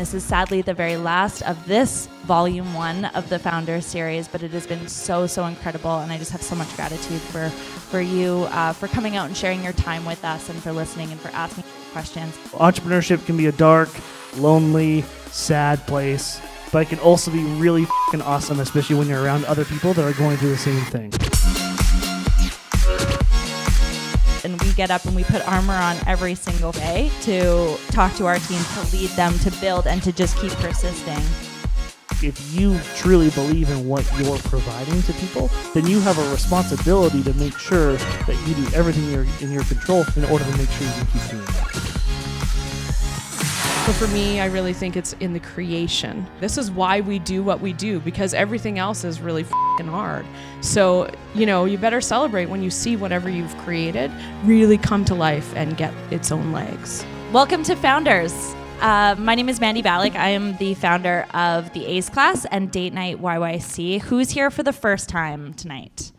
this is sadly the very last of this volume 1 of the Founder series, but it has been so incredible, and I just have so much gratitude for you for coming out and sharing your time with us, and for listening and for asking questions. Entrepreneurship can be a dark, lonely, sad place, but it can also be really fucking awesome, especially when you're around other people that are going through the same thing. And we get up and we put armor on every single day to talk to our team, to lead them, to build, and to just keep persisting. If you truly believe in what you're providing to people, then you have a responsibility to make sure that you do everything in your control in order to make sure you can keep doing that. So for me, I really think it's in the creation. This is why we do what we do, because everything else is really f***ing hard. So, you better celebrate when you see whatever you've created really come to life and get its own legs. Welcome to Founders. My name is Mandy Balak. I am the founder of the Ace Class and Date Night YYC. Who's here for the first time tonight?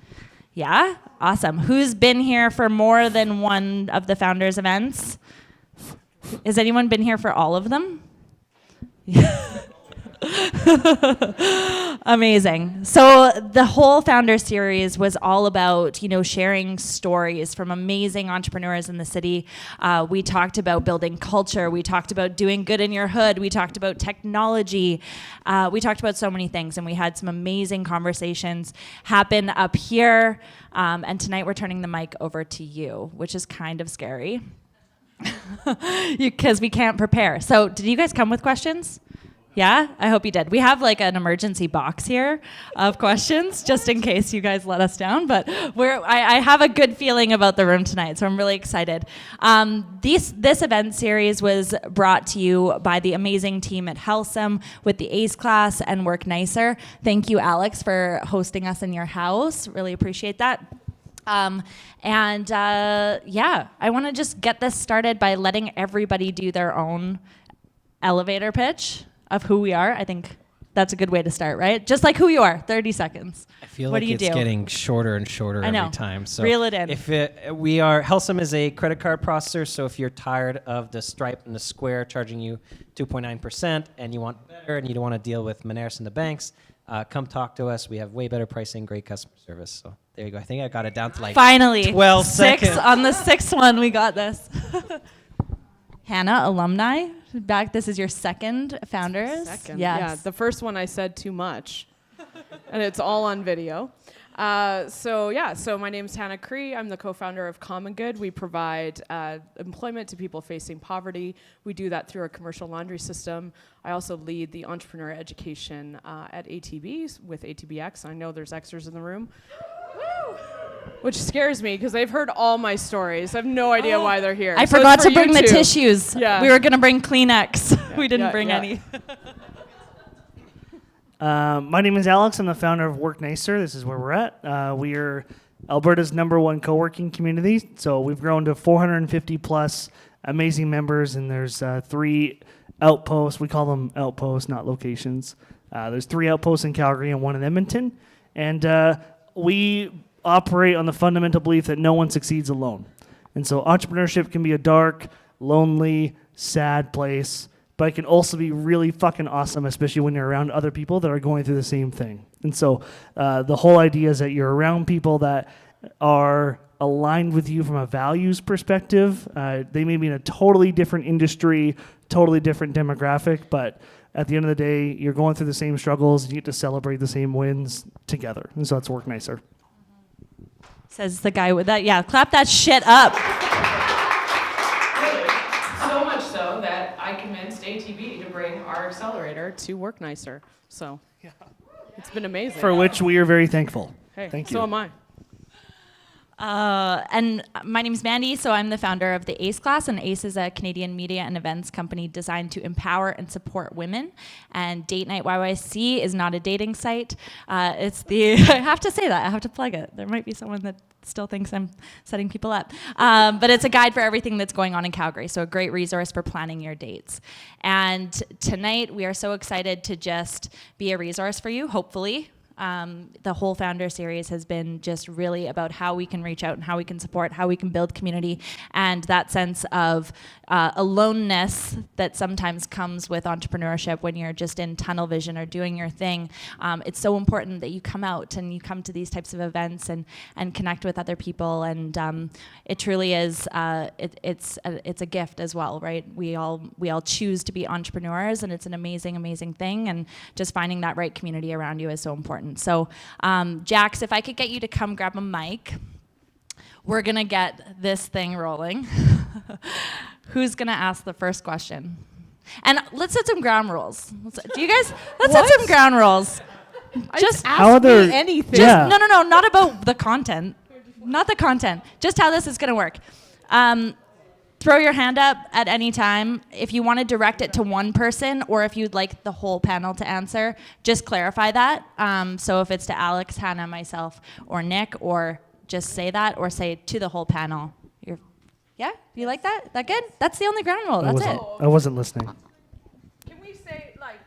Yeah? Awesome. Who's been here for more than one of the Founders events? Has anyone been here for all of them? Amazing. So the whole Founder series was all about, sharing stories from amazing entrepreneurs in the city. We talked about building culture. We talked about doing good in your hood. We talked about technology. We talked about so many things, and we had some amazing conversations happen up here. And tonight we're turning the mic over to you, which is kind of scary. Because we can't prepare. So did you guys come with questions? Yeah? I hope you did. We have like an emergency box here of questions just in case you guys let us down. But I have a good feeling about the room tonight, so I'm really excited. This event series was brought to you by the amazing team at Helcim with the Ace Class and Work Nicer. Thank you, Alex, for hosting us in your house. Really appreciate that. I want to just get this started by letting everybody do their own elevator pitch of who we are. I think that's a good way to start, right? Just like who you are, 30 seconds. I feel what like do you it's do? getting shorter and shorter I know. every time. So reel it in. Helcim is a credit card processor, so if you're tired of the Stripe and the Square charging you 2.9% and you want better and you don't want to deal with Moneris and the banks, come talk to us. We have way better pricing, great customer service. So there you go. I think I got it down to like Finally, 12 seconds. On the sixth one, we got this. Hannah, alumni, back. This is your second Founders. Second. Yes. Yeah, the first one I said too much, and it's all on video. So my name's Hannah Cree. I'm the co-founder of Common Good. We provide employment to people facing poverty. We do that through a commercial laundry system. I also lead the entrepreneur education at ATB with ATBX. I know there's Xers in the room. Woo! Which scares me because they've heard all my stories. I have no idea why they're here. I So forgot it's to for bring you the too. tissues. Yeah. We were going to bring Kleenex. We didn't bring any. My name is Alex. I'm the founder of Work Nicer. This is where we're at. We are Alberta's #1 co-working community. So we've grown to 450 plus amazing members, and there's 3 outposts. We call them outposts, not locations. There's 3 outposts in Calgary and 1 in Edmonton. And we operate on the fundamental belief that no one succeeds alone. And so entrepreneurship can be a dark, lonely, sad place, but it can also be really fucking awesome, especially when you're around other people that are going through the same thing. And so the whole idea is that you're around people that are aligned with you from a values perspective. They may be in a totally different industry, totally different demographic, but at the end of the day, you're going through the same struggles and you get to celebrate the same wins together. And so that's Work Nicer. Says the guy with that. Yeah, clap that shit up. So much so that I convinced ATB to bring our accelerator to Work Nicer. So it's been amazing. For which we are very thankful. Hey, Thank you. So am I. And my name is Mandy, so I'm the founder of the Ace Class, and Ace is a Canadian media and events company designed to empower and support women. And Date Night YYC is not a dating site. It's the, I have to say that, I have to plug it. There might be someone that still thinks I'm setting people up. But it's a guide for everything that's going on in Calgary, so a great resource for planning your dates. And tonight, we are so excited to just be a resource for you, hopefully. The whole founder series has been just really about how we can reach out and how we can support, how we can build community, and that sense of aloneness that sometimes comes with entrepreneurship when you're just in tunnel vision or doing your thing. It's so important that you come out and you come to these types of events and connect with other people, and it truly is it's a gift as well, right? We all choose to be entrepreneurs, and it's an amazing thing, and just finding that right community around you is so important. So Jax, if I could get you to come grab a mic, we're gonna get this thing rolling. Who's gonna ask the first question? And let's set some ground rules. Let's set some ground rules. Just ask me anything. Yeah. No, not about the content. Not the content. Just how this is going to work. Throw your hand up at any time. If you want to direct it to one person, or if you'd like the whole panel to answer, just clarify that. So if it's to Alex, Hannah, myself, or Nick, or just say that, or say to the whole panel. Yeah? You like that? That good? That's the only ground rule. That's it. I wasn't listening. Can we say, like,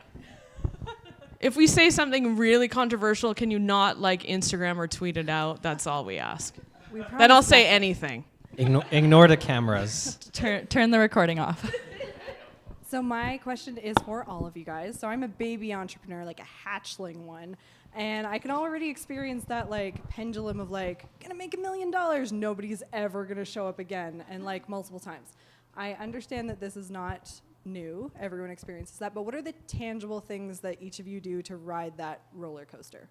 if we say something really controversial, can you not, like, Instagram or tweet it out? That's all we ask. Then I'll say anything. Ignore the cameras. Turn the recording off. So my question is for all of you guys. So I'm a baby entrepreneur, like a hatchling one. And I can already experience that like pendulum of like, gonna make $1 million, nobody's ever gonna show up again, and like multiple times. I understand that this is not new, everyone experiences that, but what are the tangible things that each of you do to ride that roller coaster?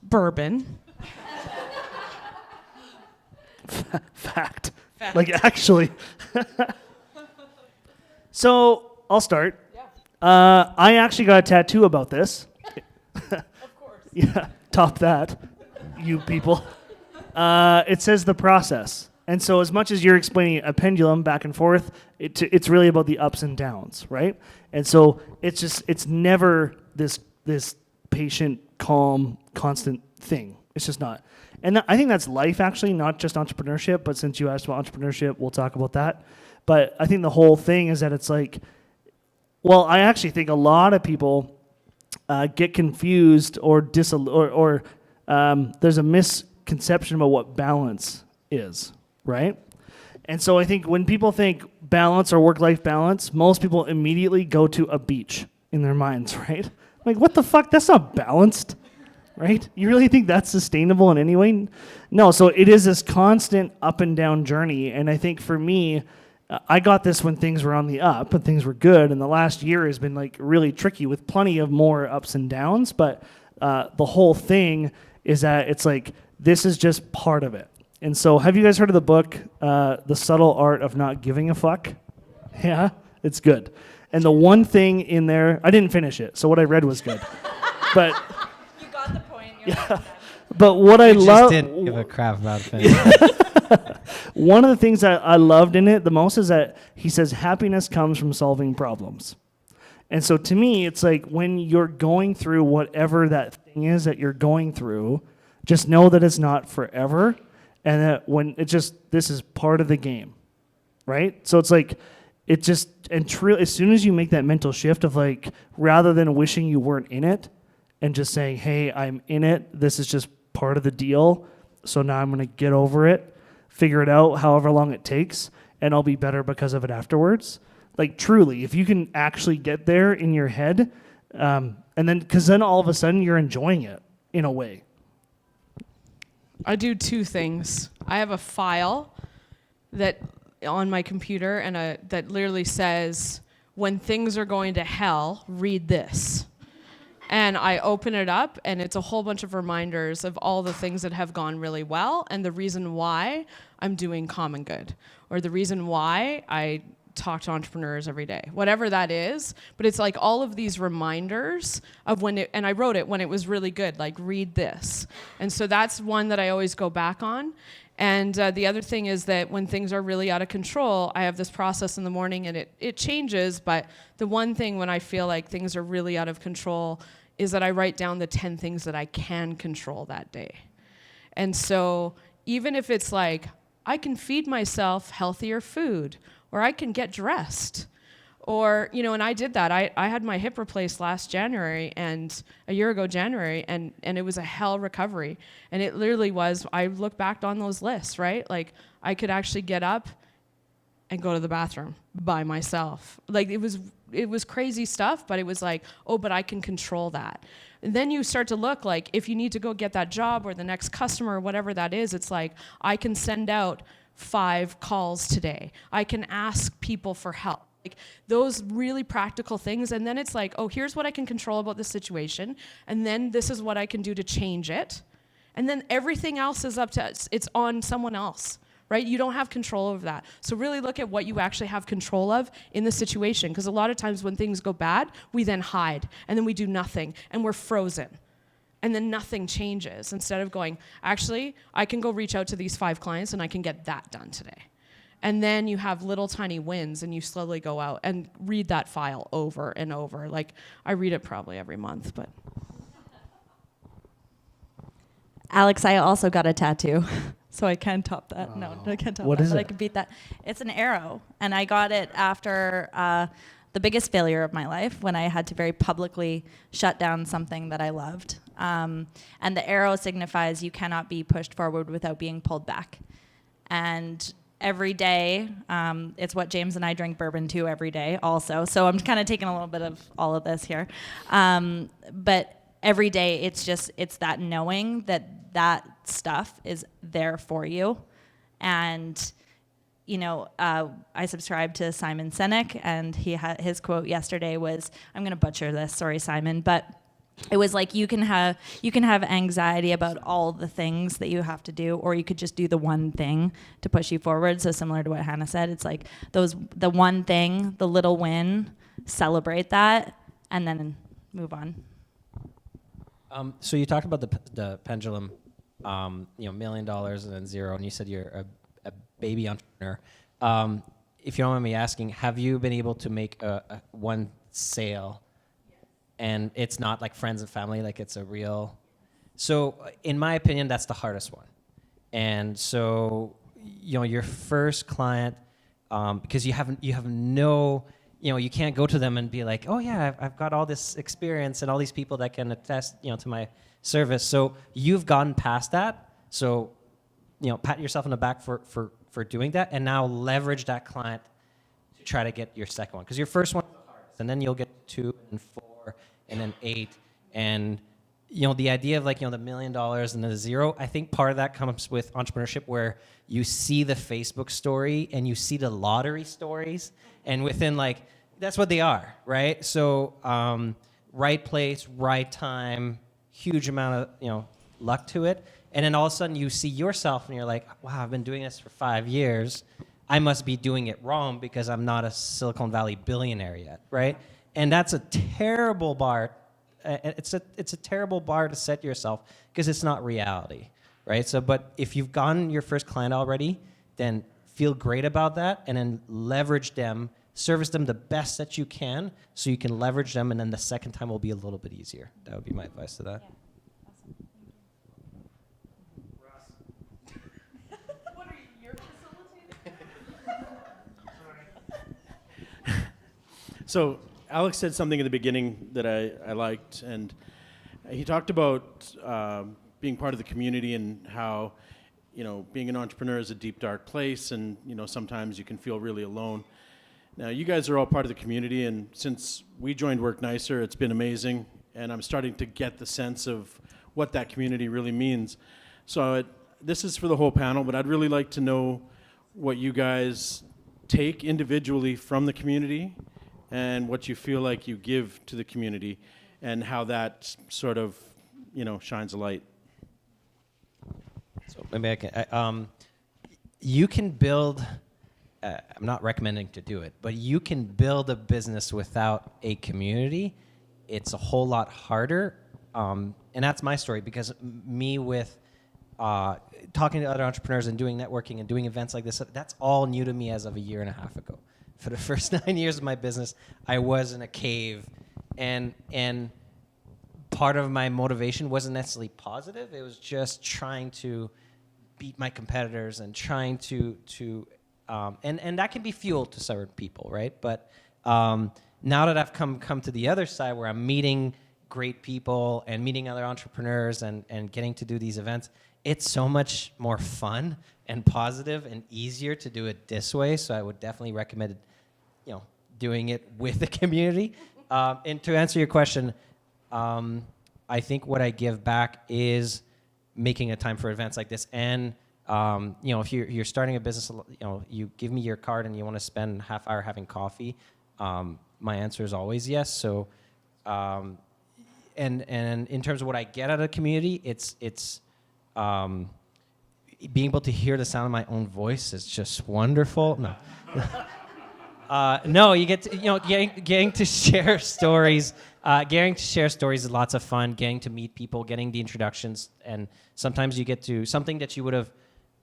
Bourbon. Fact. Like actually. So I'll start. Yeah. I actually got a tattoo about this. Of course. Yeah, top that, you people. It says the process. And so as much as you're explaining a pendulum back and forth, it's really about the ups and downs, right? And so it's never this patient, calm, constant thing. It's just not. And I think that's life, actually, not just entrepreneurship, but since you asked about entrepreneurship, we'll talk about that. But I think the whole thing is that it's like, well, I actually think a lot of people get confused or there's a misconception about what balance is, right? And so I think when people think balance or work-life balance, most people immediately go to a beach in their minds, right? Like, what the fuck? That's not balanced, right? You really think that's sustainable in any way? No, so it is this constant up and down journey. And I think for me, I got this when things were on the up and things were good, and the last year has been like really tricky with plenty of more ups and downs, but the whole thing is that it's like, this is just part of it. And so have you guys heard of the book, The Subtle Art of Not Giving a Fuck? Yeah, it's good. And the one thing in there, I didn't finish it, so what I read was good. But You got the point. yeah. But what I Just love, didn't give a crap about it. one of the things that I loved in it the most is that he says happiness comes from solving problems. And so to me, it's like when you're going through whatever that thing is that you're going through, just know that it's not forever, and that when this is part of the game, right? So it's like, it just, and as soon as you make that mental shift of like, rather than wishing you weren't in it, and just saying, hey, I'm in it, this is just part of the deal, so now I'm going to get over it, figure it out however long it takes, and I'll be better because of it afterwards. Like, truly, if you can actually get there in your head, and then, because then all of a sudden you're enjoying it in a way. I do two things. I have a file that on my computer and that literally says, when things are going to hell, read this. And I open it up, and it's a whole bunch of reminders of all the things that have gone really well and the reason why I'm doing common good, or the reason why I talk to entrepreneurs every day, whatever that is. But it's like all of these reminders of and I wrote it when it was really good, like read this. And so that's one that I always go back on. And the other thing is that when things are really out of control, I have this process in the morning, and it changes. But the one thing when I feel like things are really out of control is that I write down the 10 things that I can control that day. And so even if it's like, I can feed myself healthier food, or I can get dressed, Or, and I did that. I had my hip replaced last January and a year ago January, and it was a hell recovery. And it literally was, I look back on those lists, right? Like I could actually get up and go to the bathroom by myself. Like it was crazy stuff, but it was like, oh, but I can control that. And then you start to look like if you need to go get that job or the next customer or whatever that is, it's like I can send out 5 calls today. I can ask people for help. Like those really practical things. And then it's like, oh, here's what I can control about the situation. And then this is what I can do to change it. And then everything else is up to us. It's on someone else, right? You don't have control over that. So really look at what you actually have control of in the situation. Because a lot of times when things go bad, we then hide and then we do nothing and we're frozen. And then nothing changes. Instead of going, actually, I can go reach out to these 5 clients and I can get that done today. And then you have little tiny wins and you slowly go out and read that file over and over. Like I read it probably every month, but. Alex, I also got a tattoo, so I can top that. No, I can't top What that, is but I it? can beat that. It's an arrow, and I got it after the biggest failure of my life when I had to very publicly shut down something that I loved. And the arrow signifies you cannot be pushed forward without being pulled back. And every day, it's what James and I drink bourbon to every day also. So I'm kind of taking a little bit of all of this here. But every day, it's that knowing that stuff is there for you. And, I subscribe to Simon Sinek, and his quote yesterday was, I'm going to butcher this, sorry, Simon, but it was like you can have anxiety about all the things that you have to do, or you could just do the one thing to push you forward. So similar to what Hannah said, it's like the one thing, the little win, celebrate that, and then move on. So you talked about the pendulum, $1 million and then zero, and you said you're a baby entrepreneur. If you don't mind me asking, have you been able to make a one sale? And it's not like friends and family, like it's a real. So in my opinion, that's the hardest one. And so, your first client, because you have no, you can't go to them and be like, oh yeah, I've got all this experience and all these people that can attest, to my service. So you've gotten past that. So, pat yourself on the back for doing that, and now leverage that client to try to get your second one. Because your first one is the hardest, and then you'll get 2 and 4. And then 8, and the idea of the $1 million and the zero, I think part of that comes with entrepreneurship, where you see the Facebook story and you see the lottery stories, and within that's what they are, right? So right place, right time, huge amount of luck to it, and then all of a sudden you see yourself and you're like, wow, I've been doing this for 5 years. I must be doing it wrong because I'm not a Silicon Valley billionaire yet, right? And that's a terrible bar. It's a terrible bar to set yourself because it's not reality, right? So, but if you've gotten your first client already, then feel great about that, and then leverage them, service them the best that you can, so you can leverage them, and then the second time will be a little bit easier. That would be my advice to that. What are you facilitating? So Alex said something at the beginning that I liked, and he talked about being part of the community and how, being an entrepreneur is a deep, dark place, and, sometimes you can feel really alone. Now, you guys are all part of the community, and since we joined Work Nicer, it's been amazing, and I'm starting to get the sense of what that community really means. So this is for the whole panel, but I'd really like to know what you guys take individually from the community and what you feel like you give to the community, and how that sort of, shines a light. So maybe I can. You can build. I'm not recommending to do it, but you can build a business without a community. It's a whole lot harder, and that's my story, because me with talking to other entrepreneurs and doing networking and doing events like this, that's all new to me as of a year and a half ago. For the first 9 years of my business, I was in a cave, and part of my motivation wasn't necessarily positive. It was just trying to beat my competitors and trying to and that can be fuel to certain people, right? But Now that I've come to the other side where I'm meeting great people and meeting other entrepreneurs and getting to do these events, it's so much more fun and positive and easier to do it this way. So I would definitely recommend, doing it with the community. And to answer your question, I think what I give back is making a time for events like this. And if you're starting a business, you give me your card and you want to spend half hour having coffee. My answer is always yes. So, and in terms of what I get out of the community, it's being able to hear the sound of my own voice is just wonderful. No. No, you get to, getting to share stories. Getting to share stories is lots of fun. Getting to meet people, getting the introductions, and sometimes you get to something that you would have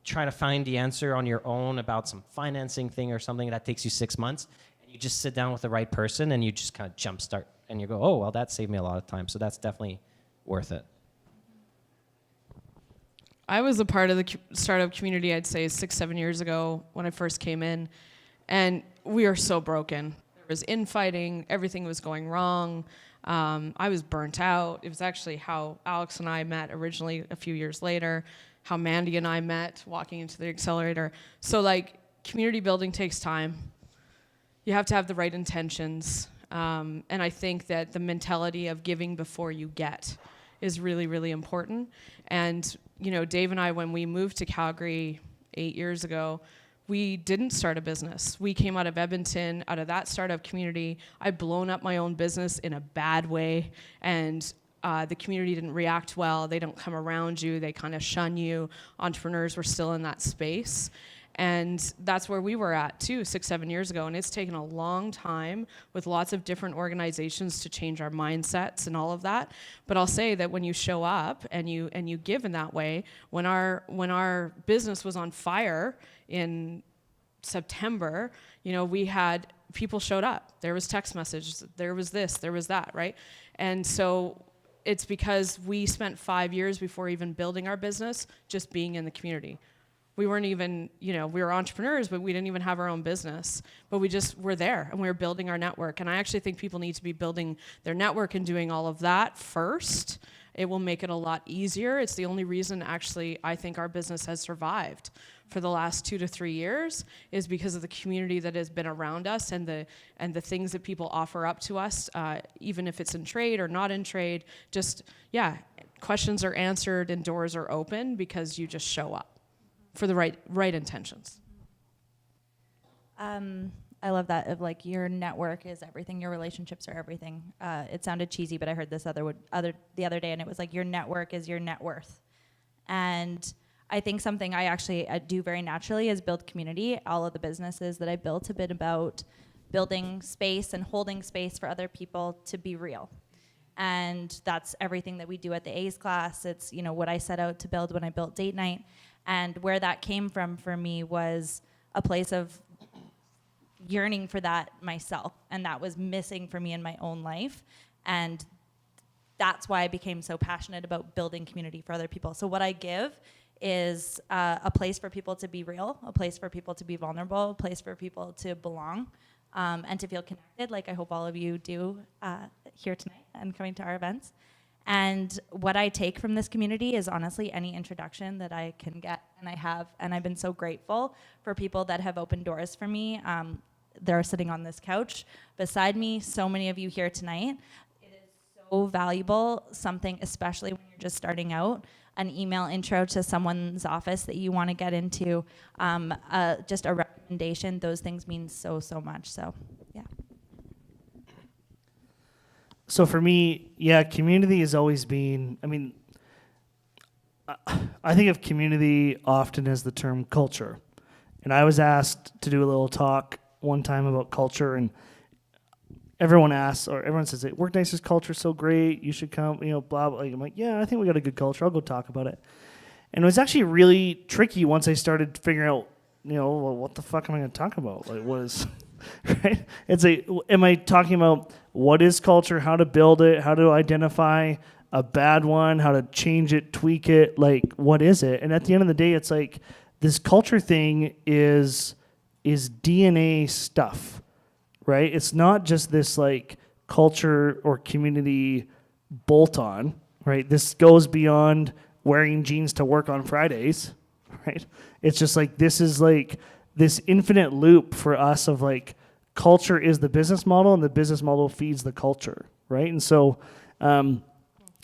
tried to find the answer on your own about some financing thing or something that takes you 6 months. And you just sit down with the right person and you just kind of jumpstart and you go, oh, well, that saved me a lot of time. So that's definitely worth it. I was a part of the startup community, I'd say 6-7 years ago when I first came in, and we are so broken. There was infighting, everything was going wrong. I was burnt out. It was actually how Alex and I met originally a few years later, how Mandy and I met walking into the accelerator. So community building takes time. You have to have the right intentions. And I think that the mentality of giving before you get is really, really important. And, Dave and I, when we moved to Calgary 8 years ago, we didn't start a business. We came out of Edmonton, out of that startup community. I'd blown up my own business in a bad way, and the community didn't react well. They don't come around you. They kind of shun you. Entrepreneurs were still in that space. And that's where we were at too, 6-7 years ago. And it's taken a long time with lots of different organizations to change our mindsets and all of that. But I'll say that when you show up and you give in that way, when our business was on fire in September, we had people showed up. There was text messages, there was this, there was that, right? And so it's because we spent 5 years before even building our business just being in the community. We weren't even, we were entrepreneurs, but we didn't even have our own business. But we just were there, and we were building our network. And I actually think people need to be building their network and doing all of that first. It will make it a lot easier. It's the only reason, actually, I think our business has survived for the last 2 to 3 years is because of the community that has been around us and the things that people offer up to us, even if it's in trade or not in trade. Questions are answered and doors are open because you just show up for the right intentions. I love that of your network is everything, your relationships are everything. It sounded cheesy, but I heard this the other day, and it was your network is your net worth. And I think something I do very naturally is build community. All of the businesses that I built have been about building space and holding space for other people to be real. And that's everything that we do at the A's class. It's what I set out to build when I built Date Night. And where that came from for me was a place of yearning for that myself. And that was missing for me in my own life. And that's why I became so passionate about building community for other people. So what I give is a place for people to be real, a place for people to be vulnerable, a place for people to belong, and to feel connected, like I hope all of you do here tonight and coming to our events. And what I take from this community is honestly any introduction that I can get, and I have, and I've been so grateful for people that have opened doors for me. They're sitting on this couch beside me, so many of you here tonight. It is so valuable, something especially when you're just starting out, an email intro to someone's office that you want to get into, just a recommendation, those things mean so, so much, so yeah. So for me, community has always been, I think of community often as the term culture. And I was asked to do a little talk one time about culture, and everyone says, Work Nicer's culture is so great, you should come, blah, blah. I'm like, yeah, I think we got a good culture, I'll go talk about it. And it was actually really tricky once I started figuring out, well, what the fuck am I going to talk about? What is... right? Am I talking about what is culture, how to build it, how to identify a bad one, how to change it, tweak it, what is it? And at the end of the day, it's this culture thing is DNA stuff, right? It's not just this like culture or community bolt on, right? This goes beyond wearing jeans to work on Fridays, right? It's just like, this is like this infinite loop for us of like, culture is the business model and the business model feeds the culture, right? And so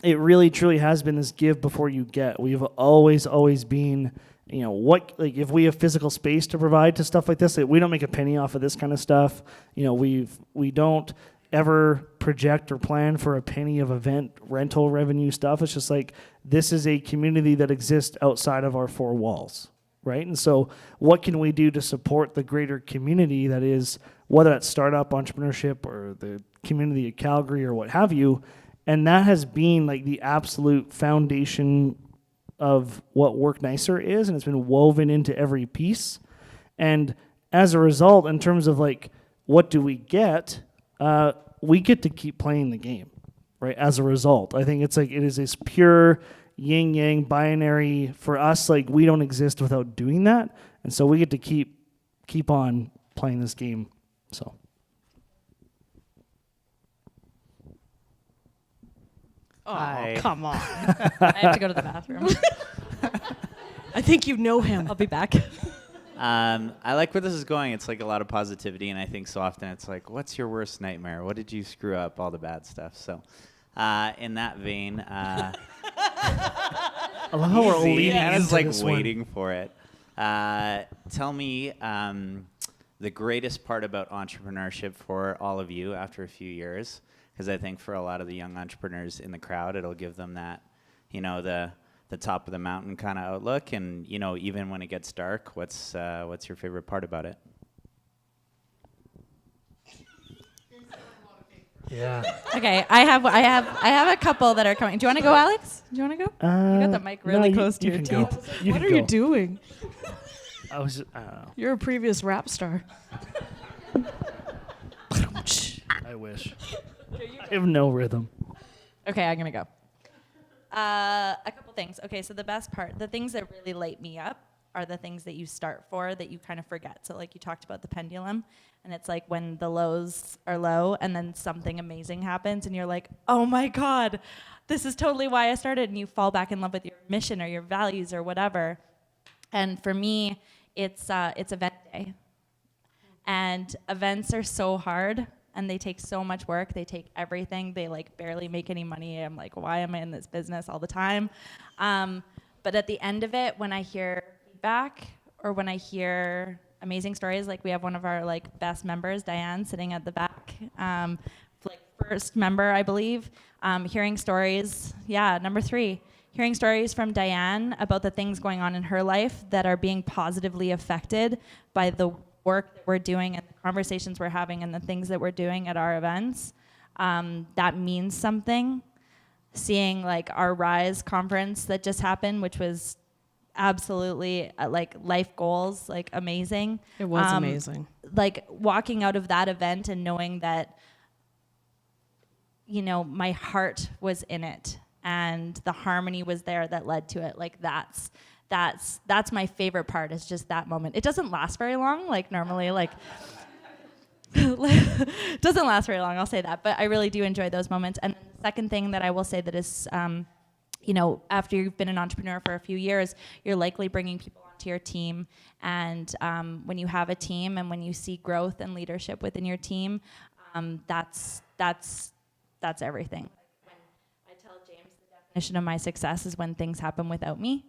it really truly has been this give before you get. We've always been, you know, what, like if we have physical space to provide to stuff like this, we don't make a penny off of this kind of stuff. You know, we don't ever project or plan for a penny of event rental revenue stuff. It's just like, this is a community that exists outside of our four walls, right? And so what can we do to support the greater community that is, whether that's startup entrepreneurship or the community of Calgary or what have you? And that has been like the absolute foundation of what Work Nicer is, and it's been woven into every piece. And as a result, in terms of like, what do we get to keep playing the game, right? As a result, I think it's like, it is this pure yin yang binary for us. Like, we don't exist without doing that, and so we get to keep on playing this game. So. Oh, come on. I have to go to the bathroom. I think you know him. I'll be back. I like where this is going. It's like a lot of positivity, and I think so often it's like, what's your worst nightmare? What did you screw up? All the bad stuff. So in that vein, I love how we're leaning I was into like this waiting for it. Tell me the greatest part about entrepreneurship for all of you after a few years, because I think for a lot of the young entrepreneurs in the crowd, it'll give them that, you know, the top of the mountain kind of outlook. And, you know, even when it gets dark, what's your favorite part about it? Yeah. Okay, I have a couple that are coming. Do you want to go, Alex? Do you want to go? You got the mic really close to your can teeth. go. What are you doing? I don't know. You're a previous rap star. I wish. I have no rhythm. Okay, I'm gonna go. A couple things. Okay, so the best part, the things that really light me up are the things that you start for that you kind of forget. So like you talked about the pendulum, and it's like when the lows are low and then something amazing happens and you're like, oh my God, this is totally why I started, and you fall back in love with your mission or your values or whatever. And for me, it's event day. And events are so hard, and they take so much work. They take everything. They like barely make any money. I'm like, why am I in this business all the time? But at the end of it, when I hear feedback or when I hear amazing stories, like we have one of our like best members, Diane, sitting at the back, like first member, I believe, hearing stories. Yeah, number 3, hearing stories from Diane about the things going on in her life that are being positively affected by the work that we're doing and the conversations we're having and the things that we're doing at our events. That means something. Seeing like our Rise conference that just happened, which was absolutely like life goals, like amazing. It was amazing. Like walking out of that event and knowing that, you know, my heart was in it and the harmony was there that led to it. Like that's my favorite part, is just that moment. It doesn't last very long, like normally, like doesn't last very long, I'll say that, but I really do enjoy those moments. And the second thing that I will say that is, you know, after you've been an entrepreneur for a few years, you're likely bringing people onto your team. And when you have a team and when you see growth and leadership within your team, that's everything. When I tell James the definition of my success is when things happen without me.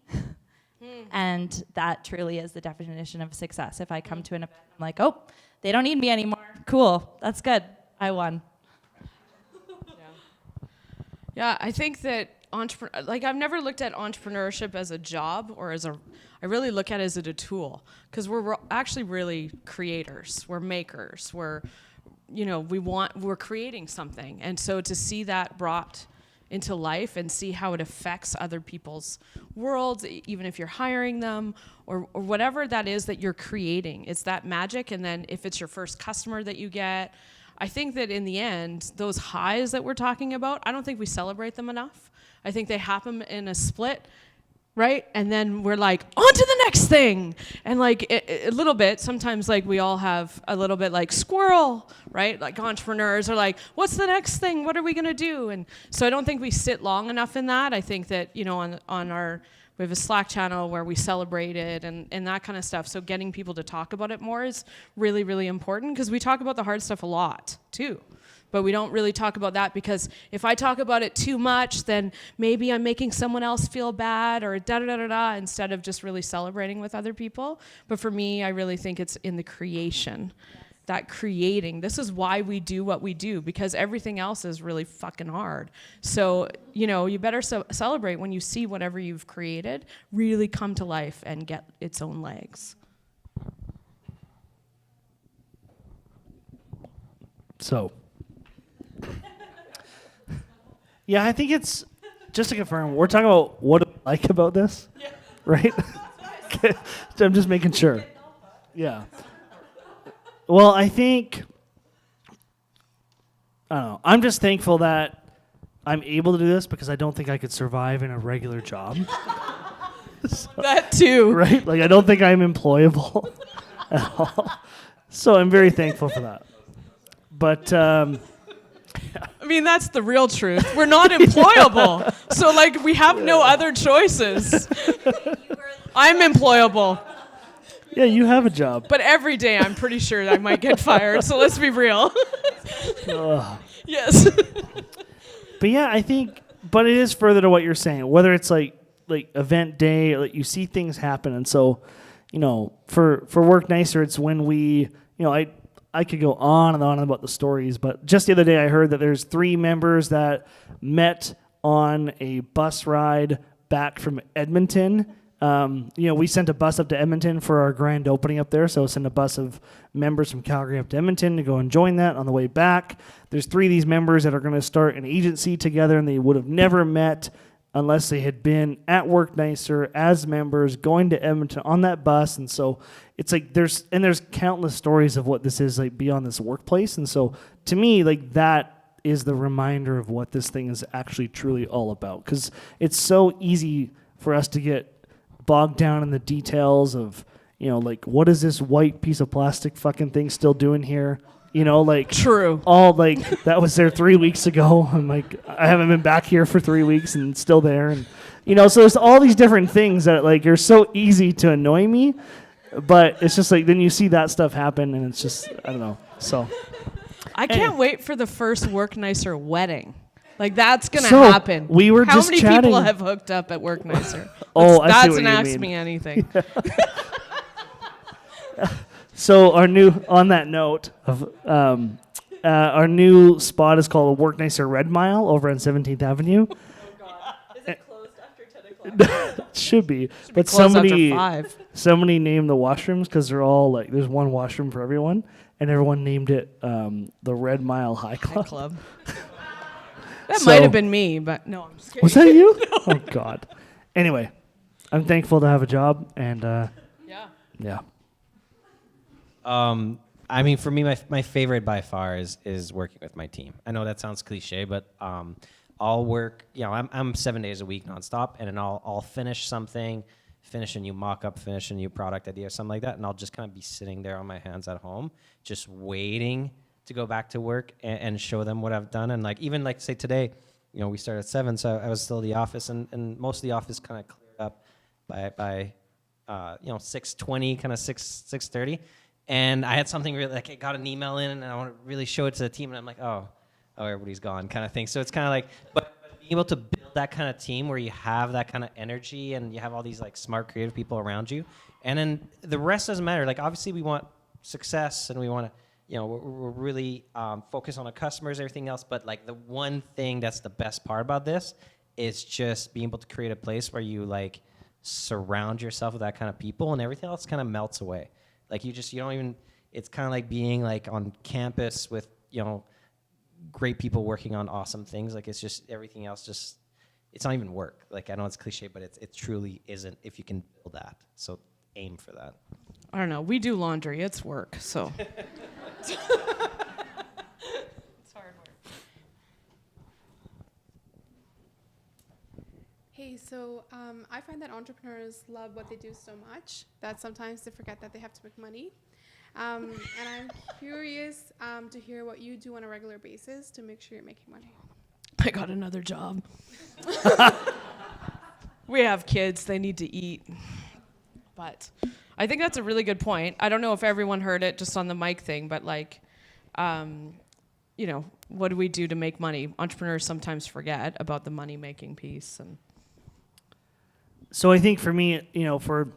And that truly is the definition of success. If I come to an event, I'm like, oh, they don't need me anymore. Cool, that's good. I won. Yeah, I think that I've never looked at entrepreneurship as a job or I really look at it as a tool, because we're actually really creators. We're makers. We're creating something. And so to see that brought into life and see how it affects other people's worlds, even if you're hiring them or whatever that is that you're creating, it's that magic. And then if it's your first customer that you get, I think that in the end, those highs that we're talking about, I don't think we celebrate them enough. I think they happen in a split right? And then we're like, on to the next thing. And like a little bit, sometimes like we all have a little bit like squirrel, right? Like entrepreneurs are like, what's the next thing? What are we gonna do? And so I don't think we sit long enough in that. I think that, you know, on our, we have a Slack channel where we celebrate it and that kind of stuff. So getting people to talk about it more is really, really important because we talk about the hard stuff a lot too. But we don't really talk about that because if I talk about it too much, then maybe I'm making someone else feel bad or da-da-da-da-da instead of just really celebrating with other people. But for me, I really think it's in the creation, that creating. This is why we do what we do because everything else is really fucking hard. So, you know, you better celebrate when you see whatever you've created really come to life and get its own legs. So... Yeah, I think it's, just to confirm, we're talking about what I like about this, right? I'm just making sure. Yeah. Well, I think, I don't know, I'm just thankful that I'm able to do this because I don't think I could survive in a regular job. So, That too. right? Like, I don't think I'm employable at all. So I'm very thankful for that. But, I mean, that's the real truth. We're not employable. So, like, we have no other choices. I'm employable. yeah, you have a job. But every day I'm pretty sure I might get fired. So let's be real. Ugh. Yes. But yeah, I think, but it is further to what you're saying, whether it's like event day, like you see things happen. And so, you know, for Work Nicer, it's when we, you know, I could go on and on about the stories, but just the other day I heard that there's 3 members that met on a bus ride back from Edmonton. You know, we sent a bus up to Edmonton for our grand opening up there, so sent a bus of members from Calgary up to Edmonton to go and join that on the way back. There's 3 of these members that are going to start an agency together, and they would have never met unless they had been at Work Nicer as members going to Edmonton on that bus. And so it's like there's countless stories of what this is like beyond this workplace. And so to me, like that is the reminder of what this thing is actually truly all about. Because it's so easy for us to get bogged down in the details of, you know, like what is this white piece of plastic fucking thing still doing here? You know, like True. all like that was there 3 weeks ago. I'm like, I haven't been back here for 3 weeks and it's still there. And, you know, so there's all these different things that like are so easy to annoy me, but it's just like, then you see that stuff happen and it's just, I don't know. So I can't wait for the first Work Nicer wedding. Like that's gonna So, happen. we were How just many chatting- people have hooked up at Work Nicer? Oh, I see That's what an you Ask mean. Me Anything. So our note of our new spot is called Work Nicer Red Mile over on 17th Avenue. Is it closed after 10 o'clock? It should be, but Close after somebody 5. named the washrooms because they're all like there's one washroom for everyone, and everyone named it the Red Mile High Club. Club. That So- might have been me, but no, I'm just kidding. Was that you? Oh God. Anyway, I'm thankful to have a job, and Yeah. yeah. I mean, for me, my favorite by far is working with my team. I know that sounds cliche, but I'll work. You know, I'm 7 days a week nonstop, and then I'll finish something, finish a new mock-up, finish a new product idea, something like that, and I'll just kind of be sitting there on my hands at home, just waiting to go back to work and show them what I've done. And like even like say today, you know, we started at 7, so I was still in the office, and most of the office kind of cleared up by 6:20, kind of 6:30. And I had something really, like I got an email in and I want to really show it to the team. And I'm like, oh, everybody's gone kind of thing. So it's kind of like, but being able to build that kind of team where you have that kind of energy and you have all these like smart, creative people around you. And then the rest doesn't matter. Like obviously we want success and we want to, you know, we're really focused on the customers, everything else. But like the one thing that's the best part about this is just being able to create a place where you like surround yourself with that kind of people and everything else kind of melts away. Like you don't even, it's kind of like being like on campus with, you know, great people working on awesome things. Like it's just everything else just, it's not even work. Like I know it's cliche, but it truly isn't if you can build that. So aim for that. I don't know. We do laundry. It's work, so. It's hard work. Hey, so I find that entrepreneurs love what they do so much that sometimes they forget that they have to make money. And I'm curious to hear what you do on a regular basis to make sure you're making money. I got another job. We have kids, they need to eat. But I think that's a really good point. I don't know if everyone heard it just on the mic thing, but like, you know, what do we do to make money? Entrepreneurs sometimes forget about the money-making piece. And So I think for me, you know, for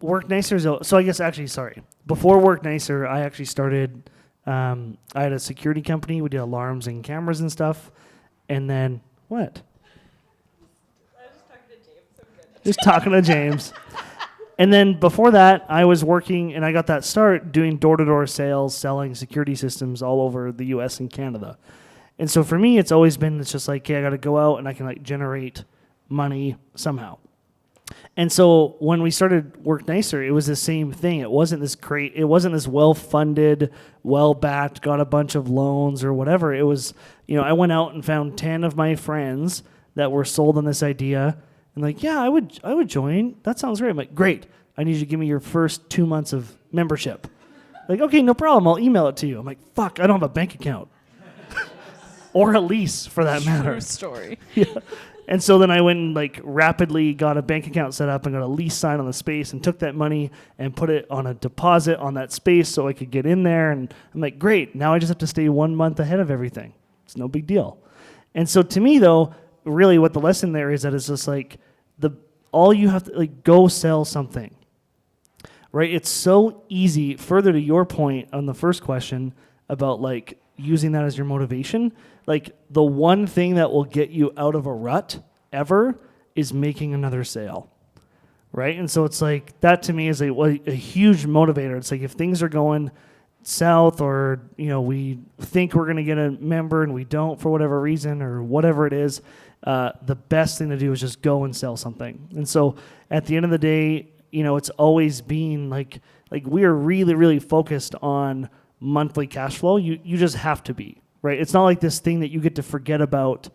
Work Nicer, so I guess actually, sorry. Before Work Nicer, I actually started, I had a security company. We did alarms and cameras and stuff. And then, what? Just talking to James. And then before that, I was working, and I got that start doing door-to-door sales, selling security systems all over the U.S. and Canada. And so for me, it's always been, it's just like, okay, I got to go out and I can like generate money somehow. And so when we started Work Nicer, it was the same thing. It wasn't this well-funded, well-backed, got a bunch of loans or whatever. It was, you know, I went out and found 10 of my friends that were sold on this idea. And like, yeah, I would join. That sounds great. I'm like, great. I need you to give me your first 2 months of membership. Like, okay, no problem. I'll email it to you. I'm like, fuck, I don't have a bank account. Or a lease, for that matter. true story. Yeah. And so then I went and like rapidly got a bank account set up and got a lease sign on the space and took that money and put it on a deposit on that space so I could get in there. And I'm like, great. Now I just have to stay 1 month ahead of everything. It's no big deal. And so to me, though, really what the lesson there is that it's just like all you have to like go sell something, right? It's so easy. Further to your point on the first question about like using that as your motivation, like the one thing that will get you out of a rut ever is making another sale, right? And so it's like that to me is a huge motivator. It's like if things are going south or, you know, we think we're going to get a member and we don't for whatever reason or whatever it is, the best thing to do is just go and sell something. And so at the end of the day, you know, it's always been like we are really, really focused on monthly cash flow. You just have to be, right? It's not like this thing that you get to forget about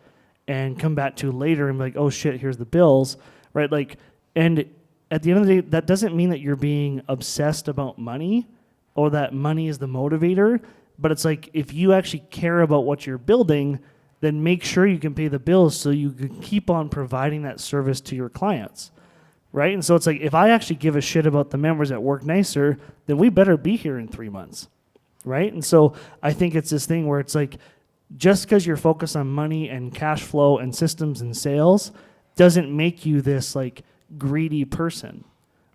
and come back to later and be like, oh shit, here's the bills, right? Like, and at the end of the day, that doesn't mean that you're being obsessed about money or that money is the motivator, but it's like if you actually care about what you're building, then make sure you can pay the bills so you can keep on providing that service to your clients, right? And so it's like, if I actually give a shit about the members at Work Nicer, then we better be here in 3 months, right? And so I think it's this thing where it's like, just because you're focused on money and cash flow and systems and sales doesn't make you this like greedy person,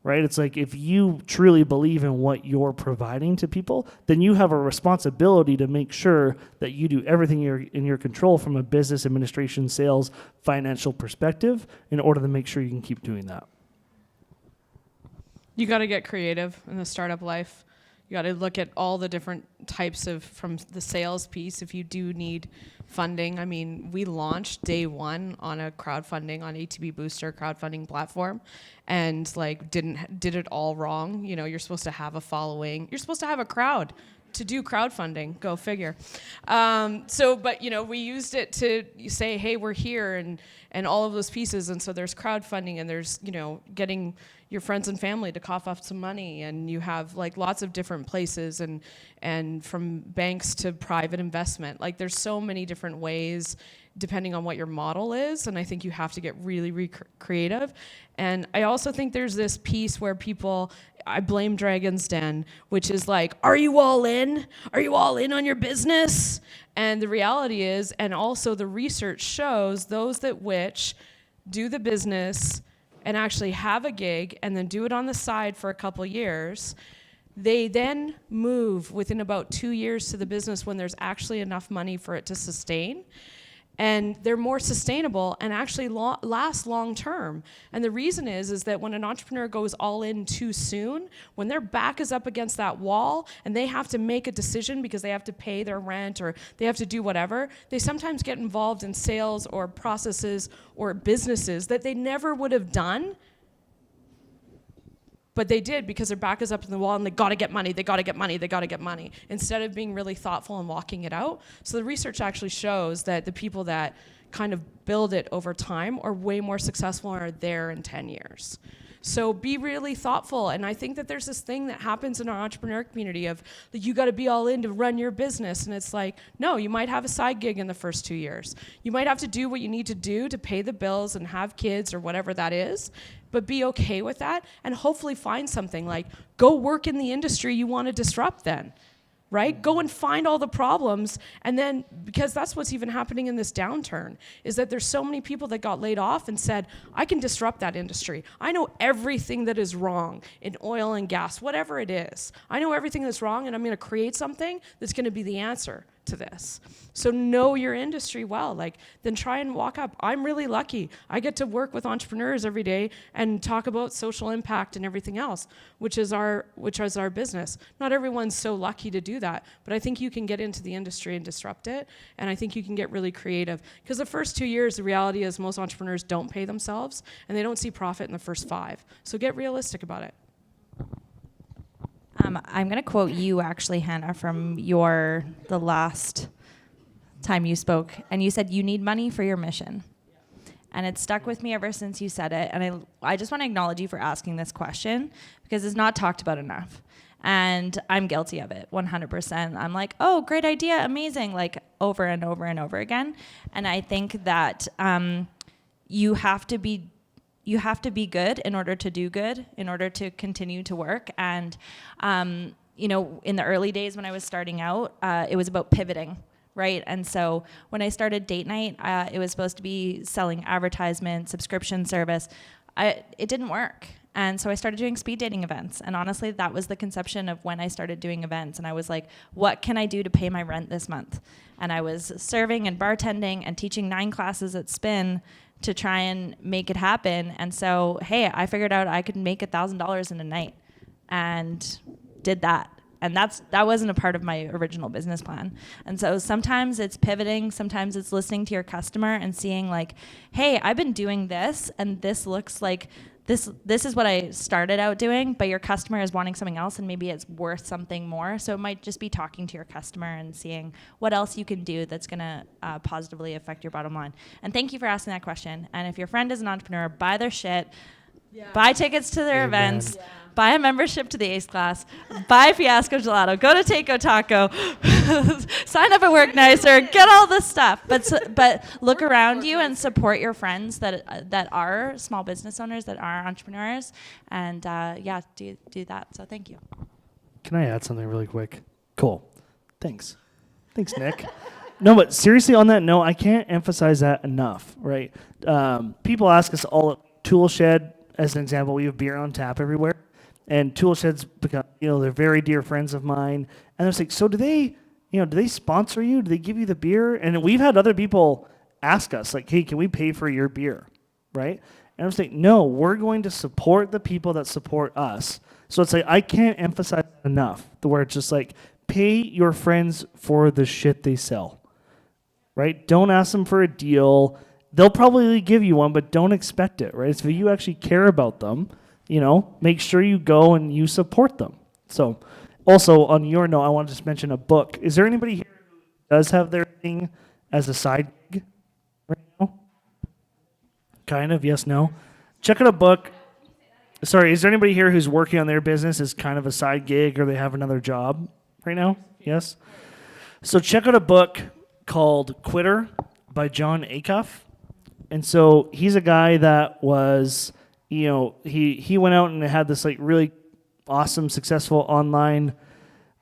right? It's like if you truly believe in what you're providing to people, then you have a responsibility to make sure that you do everything in your control from a business administration, sales, financial perspective in order to make sure you can keep doing that. You got to get creative in the startup life. You got to look at all the different types of, from the sales piece, if you do need funding. I mean, we launched day one on a crowdfunding, on ATB Booster crowdfunding platform, and like did it all wrong. You know, you're supposed to have a following. You're supposed to have a crowd to do crowdfunding. Go figure. But you know, we used it to say, hey, we're here, and all of those pieces. And so there's crowdfunding, and there's, you know, getting your friends and family to cough up some money, and you have like lots of different places, and from banks to private investment. Like there's so many different ways depending on what your model is, and I think you have to get really creative. And I also think there's this piece where people, I blame Dragon's Den, which is like, are you all in? Are you all in on your business? And the reality is, and also the research shows, those that which do the business and actually have a gig and then do it on the side for a couple years, they then move within about 2 years to the business when there's actually enough money for it to sustain. And they're more sustainable and actually last long term. And the reason is that when an entrepreneur goes all in too soon, when their back is up against that wall and they have to make a decision because they have to pay their rent or they have to do whatever, they sometimes get involved in sales or processes or businesses that they never would have done, but they did because their back is up in the wall and they gotta get money, instead of being really thoughtful and walking it out. So the research actually shows that the people that kind of build it over time are way more successful and are there in 10 years. So be really thoughtful. And I think that there's this thing that happens in our entrepreneur community of like, you got to be all in to run your business. And it's like, no, you might have a side gig in the first 2 years. You might have to do what you need to do to pay the bills and have kids or whatever that is. But be okay with that and hopefully find something like go work in the industry you want to disrupt then. Right? Go and find all the problems. And then, because that's what's even happening in this downturn, is that there's so many people that got laid off and said, I can disrupt that industry. I know everything that is wrong in oil and gas, whatever it is. I know everything that's wrong, and I'm going to create something that's going to be the answer to this. So know your industry well. Then try and walk up. I'm really lucky. I get to work with entrepreneurs every day and talk about social impact and everything else, which is our business. Not everyone's so lucky to do that, but I think you can get into the industry and disrupt it, and I think you can get really creative. Because the first 2 years, the reality is most entrepreneurs don't pay themselves, and they don't see profit in the first 5. So get realistic about it. I'm going to quote you, actually, Hannah, from the last time you spoke. And you said, you need money for your mission. And it stuck with me ever since you said it. And I just want to acknowledge you for asking this question because it's not talked about enough. And I'm guilty of it, 100%. I'm like, oh, great idea, amazing, over and over and over again. And I think that you have to be good in order to do good, in order to continue to work. And, in the early days when I was starting out, it was about pivoting, right? And so when I started Date Night, it was supposed to be selling advertisement, subscription service. It didn't work. And so I started doing speed dating events. And honestly, that was the conception of when I started doing events. And I was like, what can I do to pay my rent this month? And I was serving and bartending and teaching 9 classes at Spin to try and make it happen. And so, hey, I figured out I could make $1,000 in a night and did that. And that wasn't a part of my original business plan. And so sometimes it's pivoting, sometimes it's listening to your customer and seeing hey, I've been doing this and this looks like this is what I started out doing, but your customer is wanting something else and maybe it's worth something more. So it might just be talking to your customer and seeing what else you can do that's going to positively affect your bottom line. And thank you for asking that question. And if your friend is an entrepreneur, buy their shit, buy tickets to their events, buy a membership to the ACE class, buy Fiasco Gelato, go to Taco Taco, sign up at Work Nicer, get all this stuff. But look around you and support your friends that are small business owners, that are entrepreneurs, and do that. So thank you. Can I add something really quick? Cool. Thanks, Nick. No, but seriously, on that note, I can't emphasize that enough, right? People ask us all at Toolshed, as an example, we have beer on tap everywhere. And Toolshed's become, they're very dear friends of mine. And they're like, so do they sponsor you? Do they give you the beer? And we've had other people ask us, hey, can we pay for your beer, right? And I'm like, no, we're going to support the people that support us. So it's I can't emphasize enough, where it's just pay your friends for the shit they sell, right? Don't ask them for a deal. They'll probably give you one, but don't expect it, right? So if you actually care about them, make sure you go and you support them. So also on your note, I want to just mention a book. Is there anybody here who does have their thing as a side gig right now? Kind of, yes, no? Check out a book. Sorry, is there anybody here who's working on their business as kind of a side gig or they have another job right now? Yes? So check out a book called Quitter by John Acuff. And so he's a guy that was... he went out and had this really awesome, successful online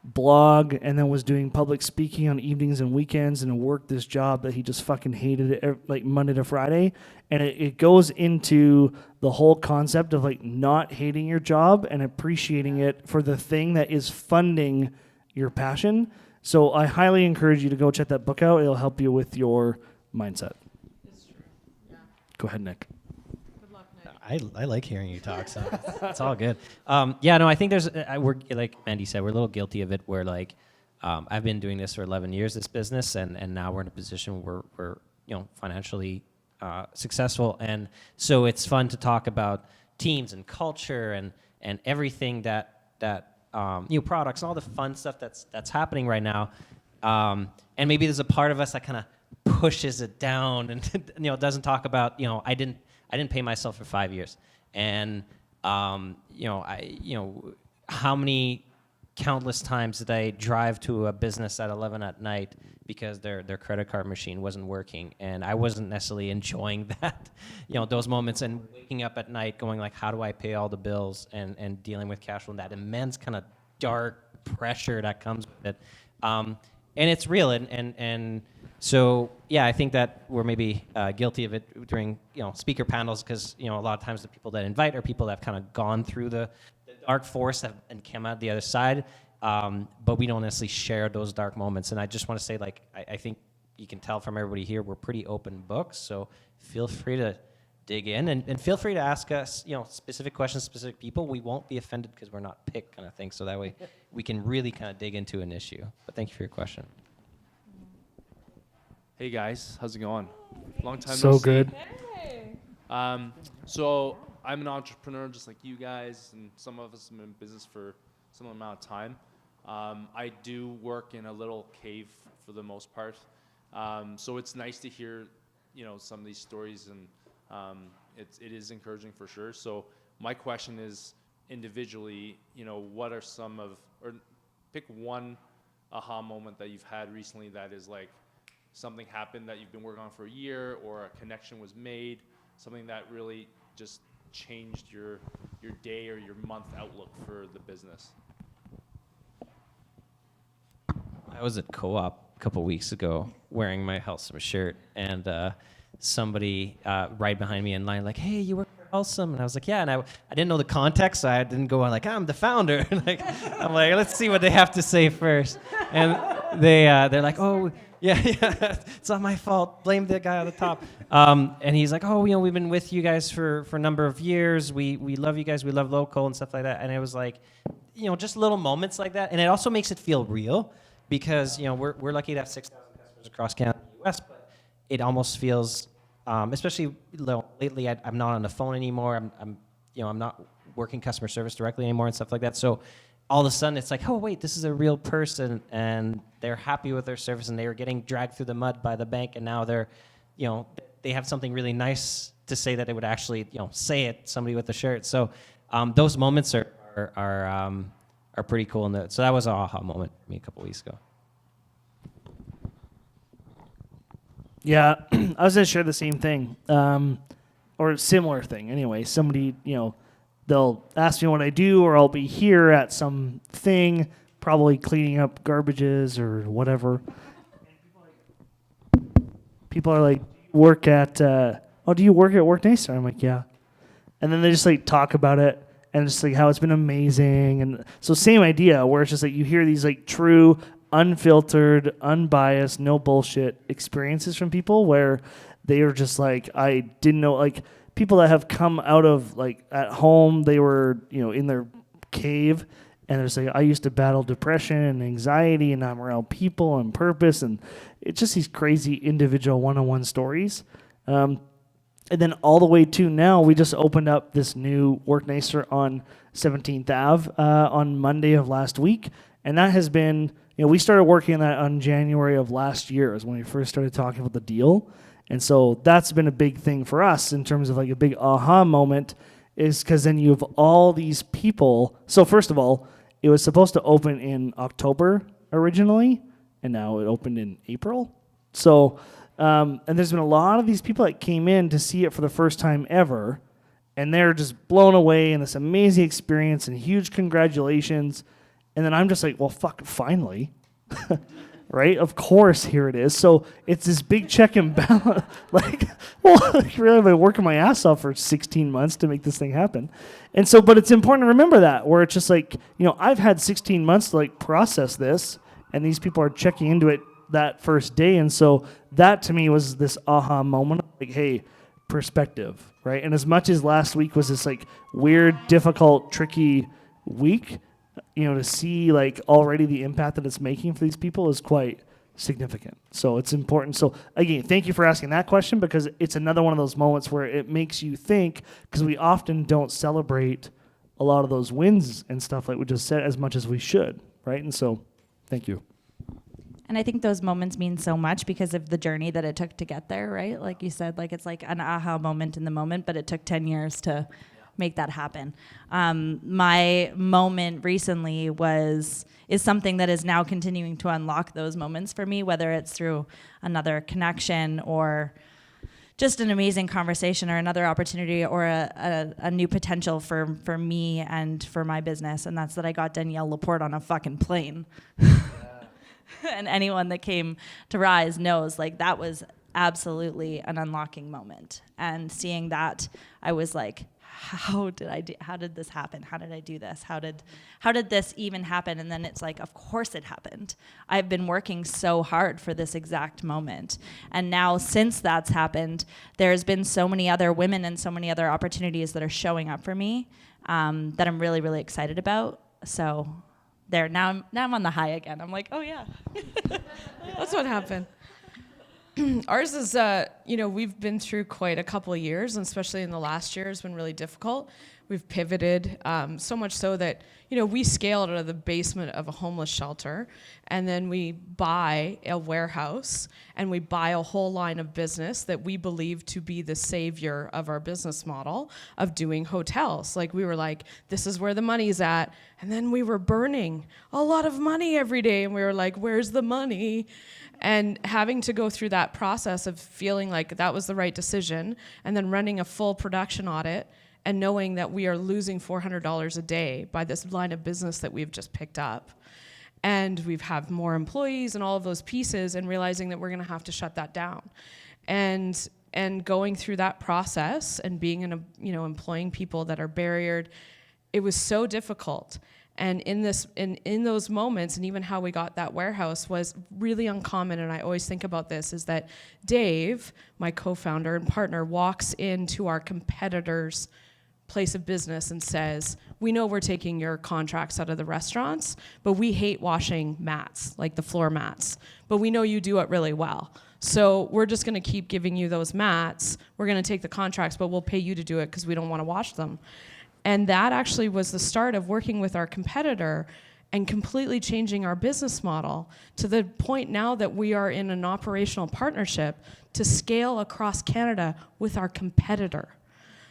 blog, and then was doing public speaking on evenings and weekends, and worked this job that he just fucking hated, Monday to Friday. And it goes into the whole concept of not hating your job and appreciating it for the thing that is funding your passion. So I highly encourage you to go check that book out. It'll help you with your mindset. It's true. Yeah. Go ahead, Nick. I like hearing you talk, so it's all good. I think we're like Mandy said, we're a little guilty of it. Where I've been doing this for 11 years, this business, and now we're in a position where we're financially successful, and so it's fun to talk about teams and culture and everything that new products and all the fun stuff that's happening right now. And maybe there's a part of us that kind of pushes it down and doesn't talk about I didn't pay myself for 5 years, and how many countless times did I drive to a business at 11 at night because their credit card machine wasn't working, and I wasn't necessarily enjoying that, those moments, and waking up at night going like, how do I pay all the bills, and dealing with cash flow and that immense kind of dark pressure that comes with it. And it's real, and so yeah, I think that we're maybe guilty of it during speaker panels, because a lot of times the people that invite are people that have kind of gone through the dark forest and come out the other side, but we don't necessarily share those dark moments. And I just want to say, like, I think you can tell from everybody here, we're pretty open books, so feel free to dig in, and feel free to ask us specific questions, specific people. We won't be offended because we're not picked, kind of thing, so that way we can really kind of dig into an issue. But thank you for your question. Hey guys, how's it going? Long time So no see. good. So I'm an entrepreneur just like you guys, and some of us have been in business for some amount of time. I do work in a little cave for the most part. So it's nice to hear, some of these stories, and it is encouraging for sure. So my question is, individually, what are or pick one aha moment that you've had recently that is like something happened that you've been working on for a year, or a connection was made, something that really just changed your day or your month outlook for the business. I was at Co-op a couple weeks ago wearing my Helcim shirt, and somebody right behind me in line like, hey, you work for Helcim? And I was like, yeah, and I didn't know the context, so I didn't go on like, I'm the founder. I'm like, let's see what they have to say first. And they're like, oh, yeah, it's not my fault. Blame the guy on the top. And he's like, oh, we've been with you guys for a number of years. We love you guys. We love local and stuff like that. And it was like, just little moments like that. And it also makes it feel real, because, we're lucky to have 6,000 customers across Canada and the U.S., but it almost feels, especially lately, I'm not on the phone anymore. I'm not working customer service directly anymore and stuff like that. So all of a sudden it's like, oh wait, this is a real person, and they're happy with their service, and they were getting dragged through the mud by the bank, and now they're, they have something really nice to say that they would actually, say it, somebody with a shirt. So those moments are pretty cool. So that was an aha moment for me a couple weeks ago. Yeah, I was going to share the same thing, or a similar thing. Anyway, somebody, they'll ask me what I do, or I'll be here at some thing, probably cleaning up garbages or whatever. People are like, do you work at Work Nicer? I'm like, yeah. And then they just like talk about it, and just like how it's been amazing. And so same idea, where it's just like you hear these like true, unfiltered, unbiased, no bullshit experiences from people where they are just like, I didn't know, like people that have come out of like at home, they were, in their cave, and they're just like, I used to battle depression and anxiety, and I'm around people and purpose, and it's just these crazy individual one-on-one stories. And then all the way to now, we just opened up this new Work Nicer on 17th Ave on Monday of last week. And that has been, we started working on that on January of last year is when we first started talking about the deal. And so that's been a big thing for us in terms of like a big aha moment, is because then you have all these people. So first of all, it was supposed to open in October originally, and now it opened in April. So, and there's been a lot of these people that came in to see it for the first time ever, and they're just blown away in this amazing experience, and huge congratulations. And then I'm just like, well, fuck, finally. Right? Of course, here it is. So it's this big check and balance. Really, I've been working my ass off for 16 months to make this thing happen. And so, but it's important to remember that, where it's just like, I've had 16 months to like process this, and these people are checking into it that first day. And so that to me was this aha moment, like, hey, perspective, right? And as much as last week was this like weird, difficult, tricky week, to see like already the impact that it's making for these people is quite significant. So it's important. So again, thank you for asking that question, because it's another one of those moments where it makes you think, because we often don't celebrate a lot of those wins and stuff like we just said as much as we should, right? And so thank you. And I think those moments mean so much because of the journey that it took to get there, right? Like you said, like it's like an aha moment in the moment, but it took 10 years to make that happen. My moment recently is something that is now continuing to unlock those moments for me, whether it's through another connection or just an amazing conversation or another opportunity or a new potential for me and for my business. And that's that I got Danielle Laporte on a fucking plane. And anyone that came to Rise knows, like, that was absolutely an unlocking moment. And seeing that, I was like, how did this happen? How did I do this? How did this even happen? And then it's like, of course it happened. I've been working so hard for this exact moment. And now since that's happened, there's been so many other women and so many other opportunities that are showing up for me that I'm really, really excited about. So there, now I'm on the high again. I'm like, oh yeah. That's what happened. Ours is, we've been through quite a couple of years, and especially in the last year has been really difficult. We've pivoted so much so that, we scaled out of the basement of a homeless shelter, and then we buy a warehouse, and we buy a whole line of business that we believe to be the savior of our business model of doing hotels. Like, we were like, this is where the money's at. And then we were burning a lot of money every day, and we were like, where's the money? And having to go through that process of feeling like that was the right decision, and then running a full production audit and knowing that we are losing $400 a day by this line of business that we've just picked up. And we've have more employees and all of those pieces, and realizing that we're gonna have to shut that down. And going through that process and being employing people that are barriered, it was so difficult. And in those moments, and even how we got that warehouse was really uncommon. And I always think about this, is that Dave, my co-founder and partner, walks into our competitor's place of business and says, we know we're taking your contracts out of the restaurants, but we hate washing mats, like the floor mats, but we know you do it really well. So we're just gonna keep giving you those mats. We're gonna take the contracts, but we'll pay you to do it because we don't wanna wash them. And that actually was the start of working with our competitor and completely changing our business model to the point now that we are in an operational partnership to scale across Canada with our competitor.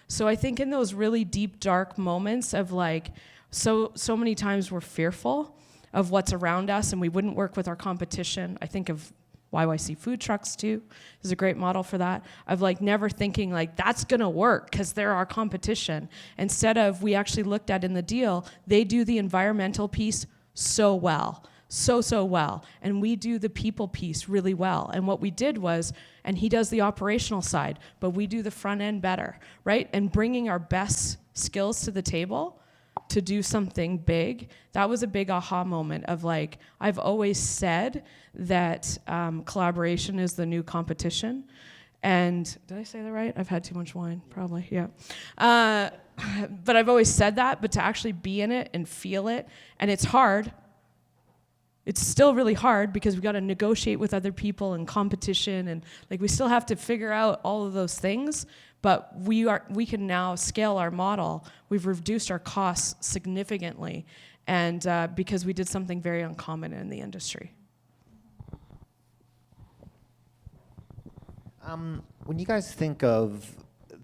So I think in those really deep, dark moments of like, so many times we're fearful of what's around us and we wouldn't work with our competition. I think of YYC food trucks too is a great model for that, of like never thinking like that's gonna work because they're our competition. Instead of, we actually looked at in the deal, they do the environmental piece so well, so well, and we do the people piece really well. And what we did was, and he does the operational side, but we do the front end better, right? And bringing our best skills to the table to do something big, that was a big aha moment of like, I've always said that collaboration is the new competition. And did I say that right? I've had too much wine, probably, yeah. But I've always said that, but to actually be in it and feel it, and it's hard. It's still really hard because we got to negotiate with other people and competition, and like we still have to figure out all of those things. But we can now scale our model. We've reduced our costs significantly, and because we did something very uncommon in the industry. When you guys think of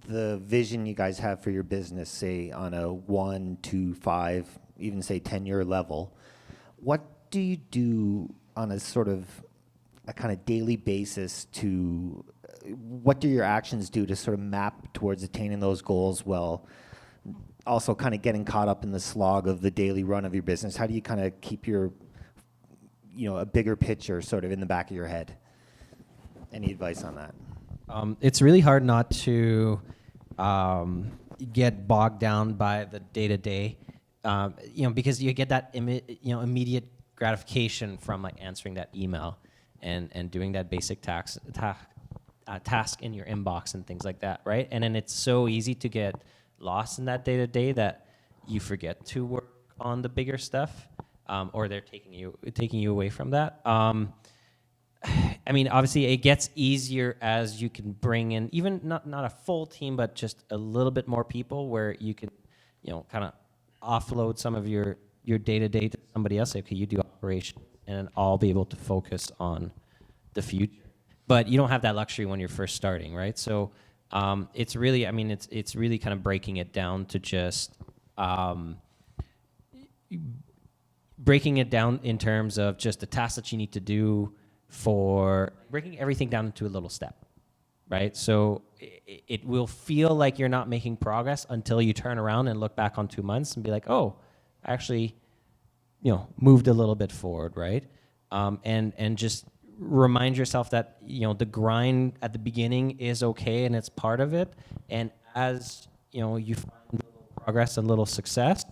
the vision you guys have for your business, say on a 1, 2, 5, even say 10-year level, what do you do on a sort of a kind of daily basis to, what do your actions do to sort of map towards attaining those goals while also kind of getting caught up in the slog of the daily run of your business? How do you kind of keep your, a bigger picture sort of in the back of your head? Any advice on that? It's really hard not to get bogged down by the day-to-day, because you get that immediate gratification from like answering that email and doing that basic task in your inbox and things like that, right? And then it's so easy to get lost in that day-to-day that you forget to work on the bigger stuff, or they're taking you away from that. I mean, obviously, it gets easier as you can bring in even not a full team, but just a little bit more people, where you can, kind of offload some of your day-to-day to somebody else. Say, okay, you do operations, and all be able to focus on the future. But you don't have that luxury when you're first starting, right? So it's really, I mean, it's really kind of breaking it down to just breaking it down in terms of just the tasks that you need to do, for breaking everything down into a little step, right? So it will feel like you're not making progress until you turn around and look back on 2 months and be like, oh, I actually, moved a little bit forward, right? And just remind yourself that, the grind at the beginning is okay and it's part of it. And as, you find little progress and little success,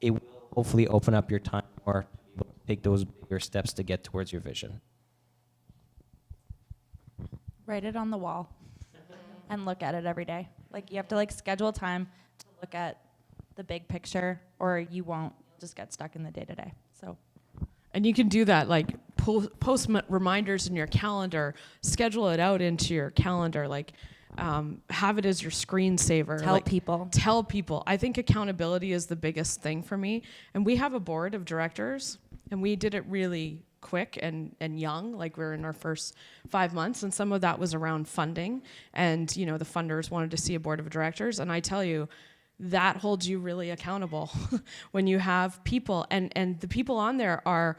it will hopefully open up your time more to be able to take those bigger steps to get towards your vision. Write it on the wall and look at it every day. Like, you have to schedule time to look at the big picture, or you won't just get stuck in the day-to-day. So, and you can do that, post reminders in your calendar, schedule it out into your calendar, have it as your screensaver. Tell people. I think accountability is the biggest thing for me. And we have a board of directors, and we did it really quick and young, we're in our first 5 months, and some of that was around funding, and the funders wanted to see a board of directors, and I tell you, that holds you really accountable when you have people, and the people on there are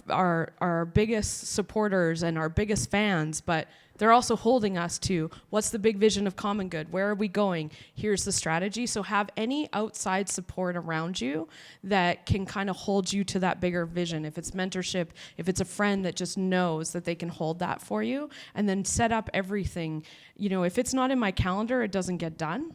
our biggest supporters and our biggest fans, but they're also holding us to what's the big vision of Common Good? Where are we going? Here's the strategy. So have any outside support around you that can kind of hold you to that bigger vision. If it's mentorship, if it's a friend that just knows that they can hold that for you, and then set up everything. If it's not in my calendar, it doesn't get done.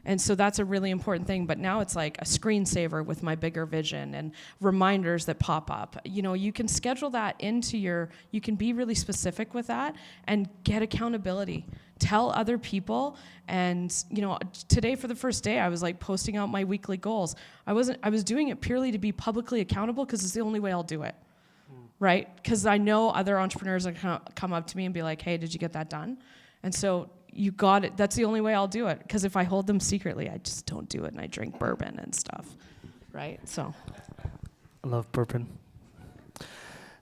And so that's a really important thing. But now it's like a screensaver with my bigger vision and reminders that pop up. You can schedule that into you can be really specific with that and get accountability. Tell other people. And, today for the first day, I was posting out my weekly goals. I was doing it purely to be publicly accountable because it's the only way I'll do it. Right? Because I know other entrepreneurs are come up to me and be like, hey, did you get that done? And so you got it. That's the only way I'll do it. Because if I hold them secretly, I just don't do it, and I drink bourbon and stuff, right? So, I love bourbon.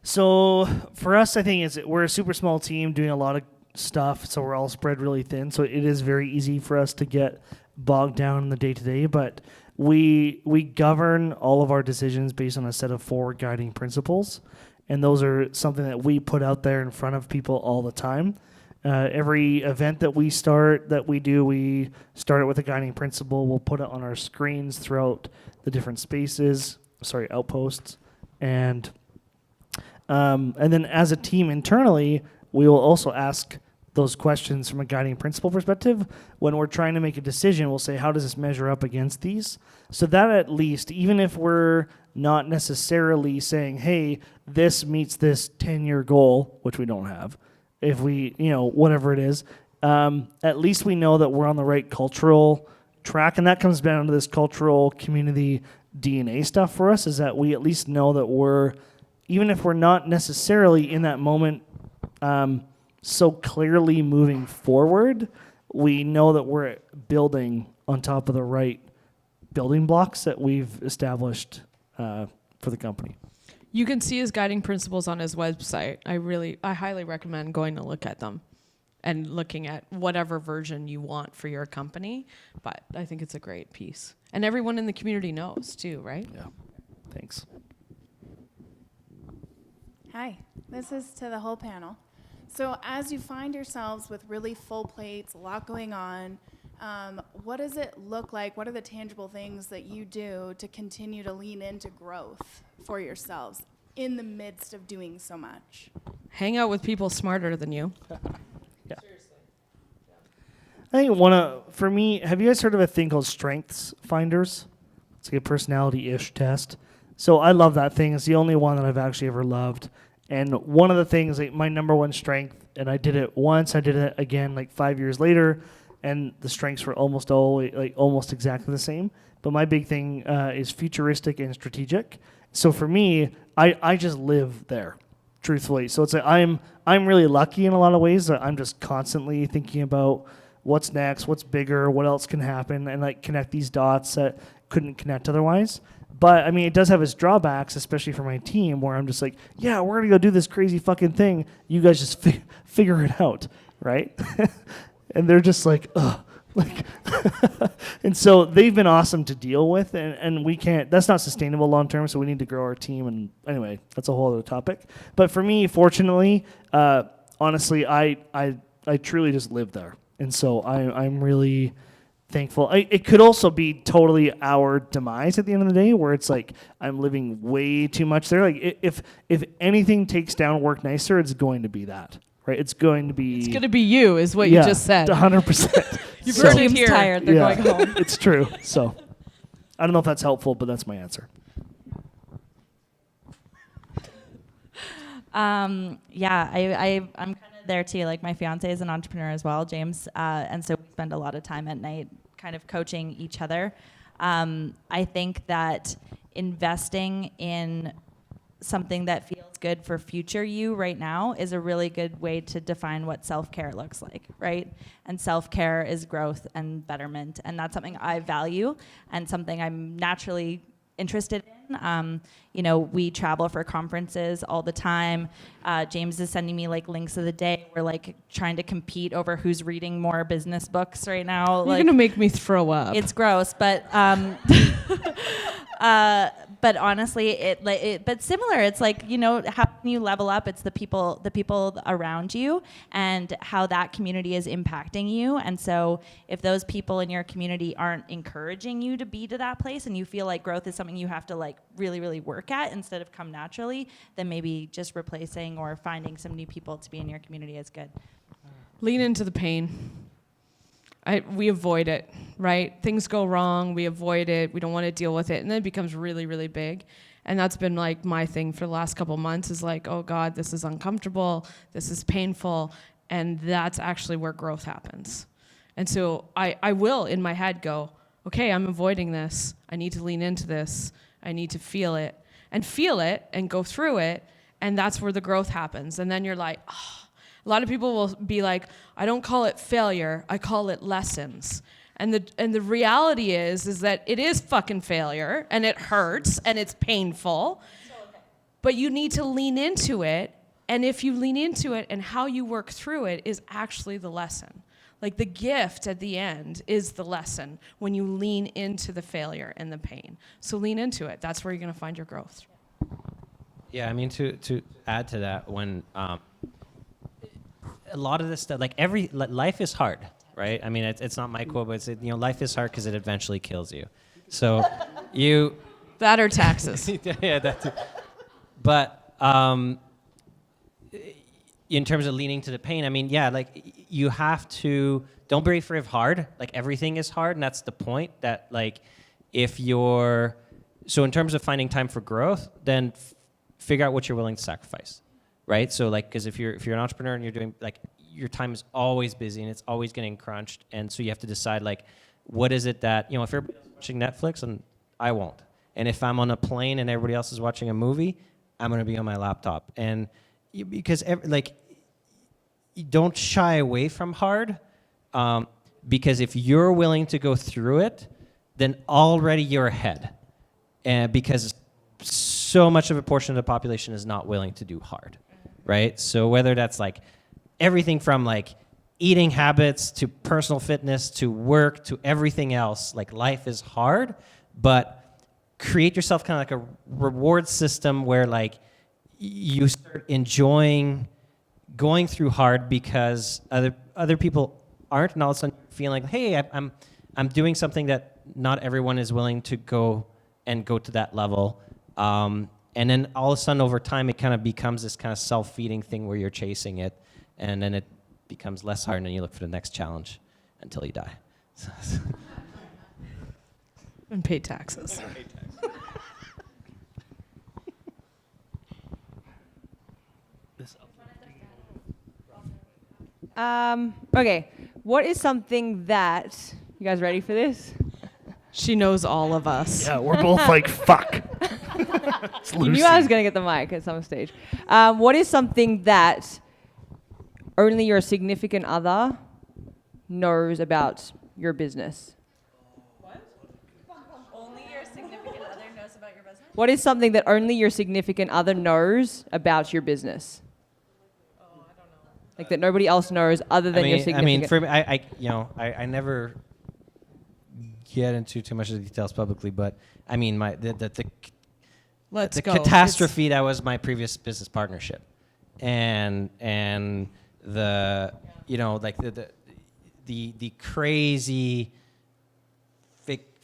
So for us, I think we're a super small team doing a lot of stuff, so we're all spread really thin. So it is very easy for us to get bogged down in the day-to-day, but we govern all of our decisions based on a set of 4 guiding principles, and those are something that we put out there in front of people all the time. Every event that we start we start it with a guiding principle. We'll put it on our screens throughout the different outposts. And then as a team internally, we will also ask those questions from a guiding principle perspective. When we're trying to make a decision, we'll say, how does this measure up against these? So that at least, even if we're not necessarily saying, hey, this meets this 10-year goal, which we don't have, if we, whatever it is, at least we know that we're on the right cultural track. And that comes down to this cultural community DNA stuff for us, is that we at least know that even if we're not necessarily in that moment so clearly moving forward, we know that we're building on top of the right building blocks that we've established for the company. You can see his guiding principles on his website. I highly recommend going to look at them and looking at whatever version you want for your company. But I think it's a great piece. And everyone in the community knows too, right? Yeah. Thanks. Hi, this is to the whole panel. So as you find yourselves with really full plates, a lot going on, what does it look like? What are the tangible things that you do to continue to lean into growth for yourselves in the midst of doing so much? Hang out with people smarter than you. Yeah. I think for me, have you guys heard of a thing called Strengths Finders? It's like a personality-ish test. So I love that thing. It's the only one that I've actually ever loved. And one of the things, my number one strength, and I did it once, I did it again 5 years later, and the strengths were almost exactly the same. But my big thing is futuristic and strategic. So for me, I just live there, truthfully. So it's I'm really lucky in a lot of ways that I'm just constantly thinking about what's next, what's bigger, what else can happen, and connect these dots that couldn't connect otherwise. But I mean, it does have its drawbacks, especially for my team, where I'm just like, yeah, we're gonna go do this crazy fucking thing. You guys just figure it out, right? And they're just like, ugh. Like, and so they've been awesome to deal with, and we can't. That's not sustainable long term. So we need to grow our team. And anyway, that's a whole other topic. But for me, fortunately, honestly, I truly just live there, and so I'm really thankful. It could also be totally our demise at the end of the day, where it's like I'm living way too much there. Like if anything takes down Work Nicer, it's going to be that. Right, it's going to be you, is what you just said. 100%. You've heard it Team's here. tired. They're going home. It's true. So, I don't know if that's helpful, but that's my answer. Yeah, I'm kind of there too. Like my fiance is an entrepreneur as well, James, and so we spend a lot of time at night kind of coaching each other. I think that investing in something that feels good for future you right now is a really good way to define what self-care looks like, right? And self-care is growth and betterment, and that's something I value and something I'm naturally interested in. We travel for conferences all the time. James is sending me like links of the day. We're like trying to compete over who's reading more business books right now. You're gonna make me throw up. It's gross, but but honestly, but similar. It's like, how can you level up? It's the people around you and how that community is impacting you. And so if those people in your community aren't encouraging you to be to that place and you feel like growth is something you have to like really, really work at instead of come naturally, then maybe just replacing or finding some new people to be in your community is good. Lean into the pain. We avoid it, right? Things go wrong, we avoid it, we don't want to deal with it, and then it becomes really, really big. And that's been like my thing for the last couple months is like, oh God, this is uncomfortable, this is painful, and that's actually where growth happens. And so I will, in my head, go, okay, I'm avoiding this, I need to lean into this, I need to feel it and go through it, and that's where the growth happens. And then you're like, oh. A lot of people will be like, I don't call it failure, I call it lessons. And the reality is that it is fucking failure, and it hurts, and it's painful. But you need to lean into it, and if you lean into it and how you work through it is actually the lesson. Like the gift at the end is the lesson when you lean into the failure and the pain. So lean into it. That's where you're gonna find your growth. Yeah, I mean, to add to that, when a lot of this stuff, like life is hard, right? I mean, it's not my quote, but it's, life is hard because it eventually kills you. So that or taxes. Yeah, that too. But in terms of leaning to the pain, I mean, yeah, like you have to, don't be afraid of hard. Like everything is hard, and that's the point. That like so in terms of finding time for growth, then figure out what you're willing to sacrifice. Right, so like, because if you're an entrepreneur and you're doing like your time is always busy and it's always getting crunched, and so you have to decide like, what is it that if you're watching Netflix and I won't, and if I'm on a plane and everybody else is watching a movie, I'm gonna be on my laptop, and because you don't shy away from hard, because if you're willing to go through it, then already you're ahead, and because so much of a portion of the population is not willing to do hard. Right? So whether that's like everything from like eating habits to personal fitness to work to everything else, like life is hard, but create yourself kind of like a reward system where like you start enjoying going through hard because other people aren't, and all of a sudden feeling like, hey, I'm doing something that not everyone is willing to go to that level. And then all of a sudden, over time, it kind of becomes this kind of self-feeding thing where you're chasing it, and then it becomes less hard, and then you look for the next challenge until you die. And pay taxes. Okay, what is something that, you guys ready for this? She knows all of us. Yeah, we're both like, fuck. You knew I was going to get the mic at some stage. What is something that only your significant other knows about your business? What? Only What is something that only your significant other knows about your business? Like that nobody else knows other than your significant. I mean, for me, I never get into too much of the details publicly, but I mean, the catastrophe that was my previous business partnership, and the the crazy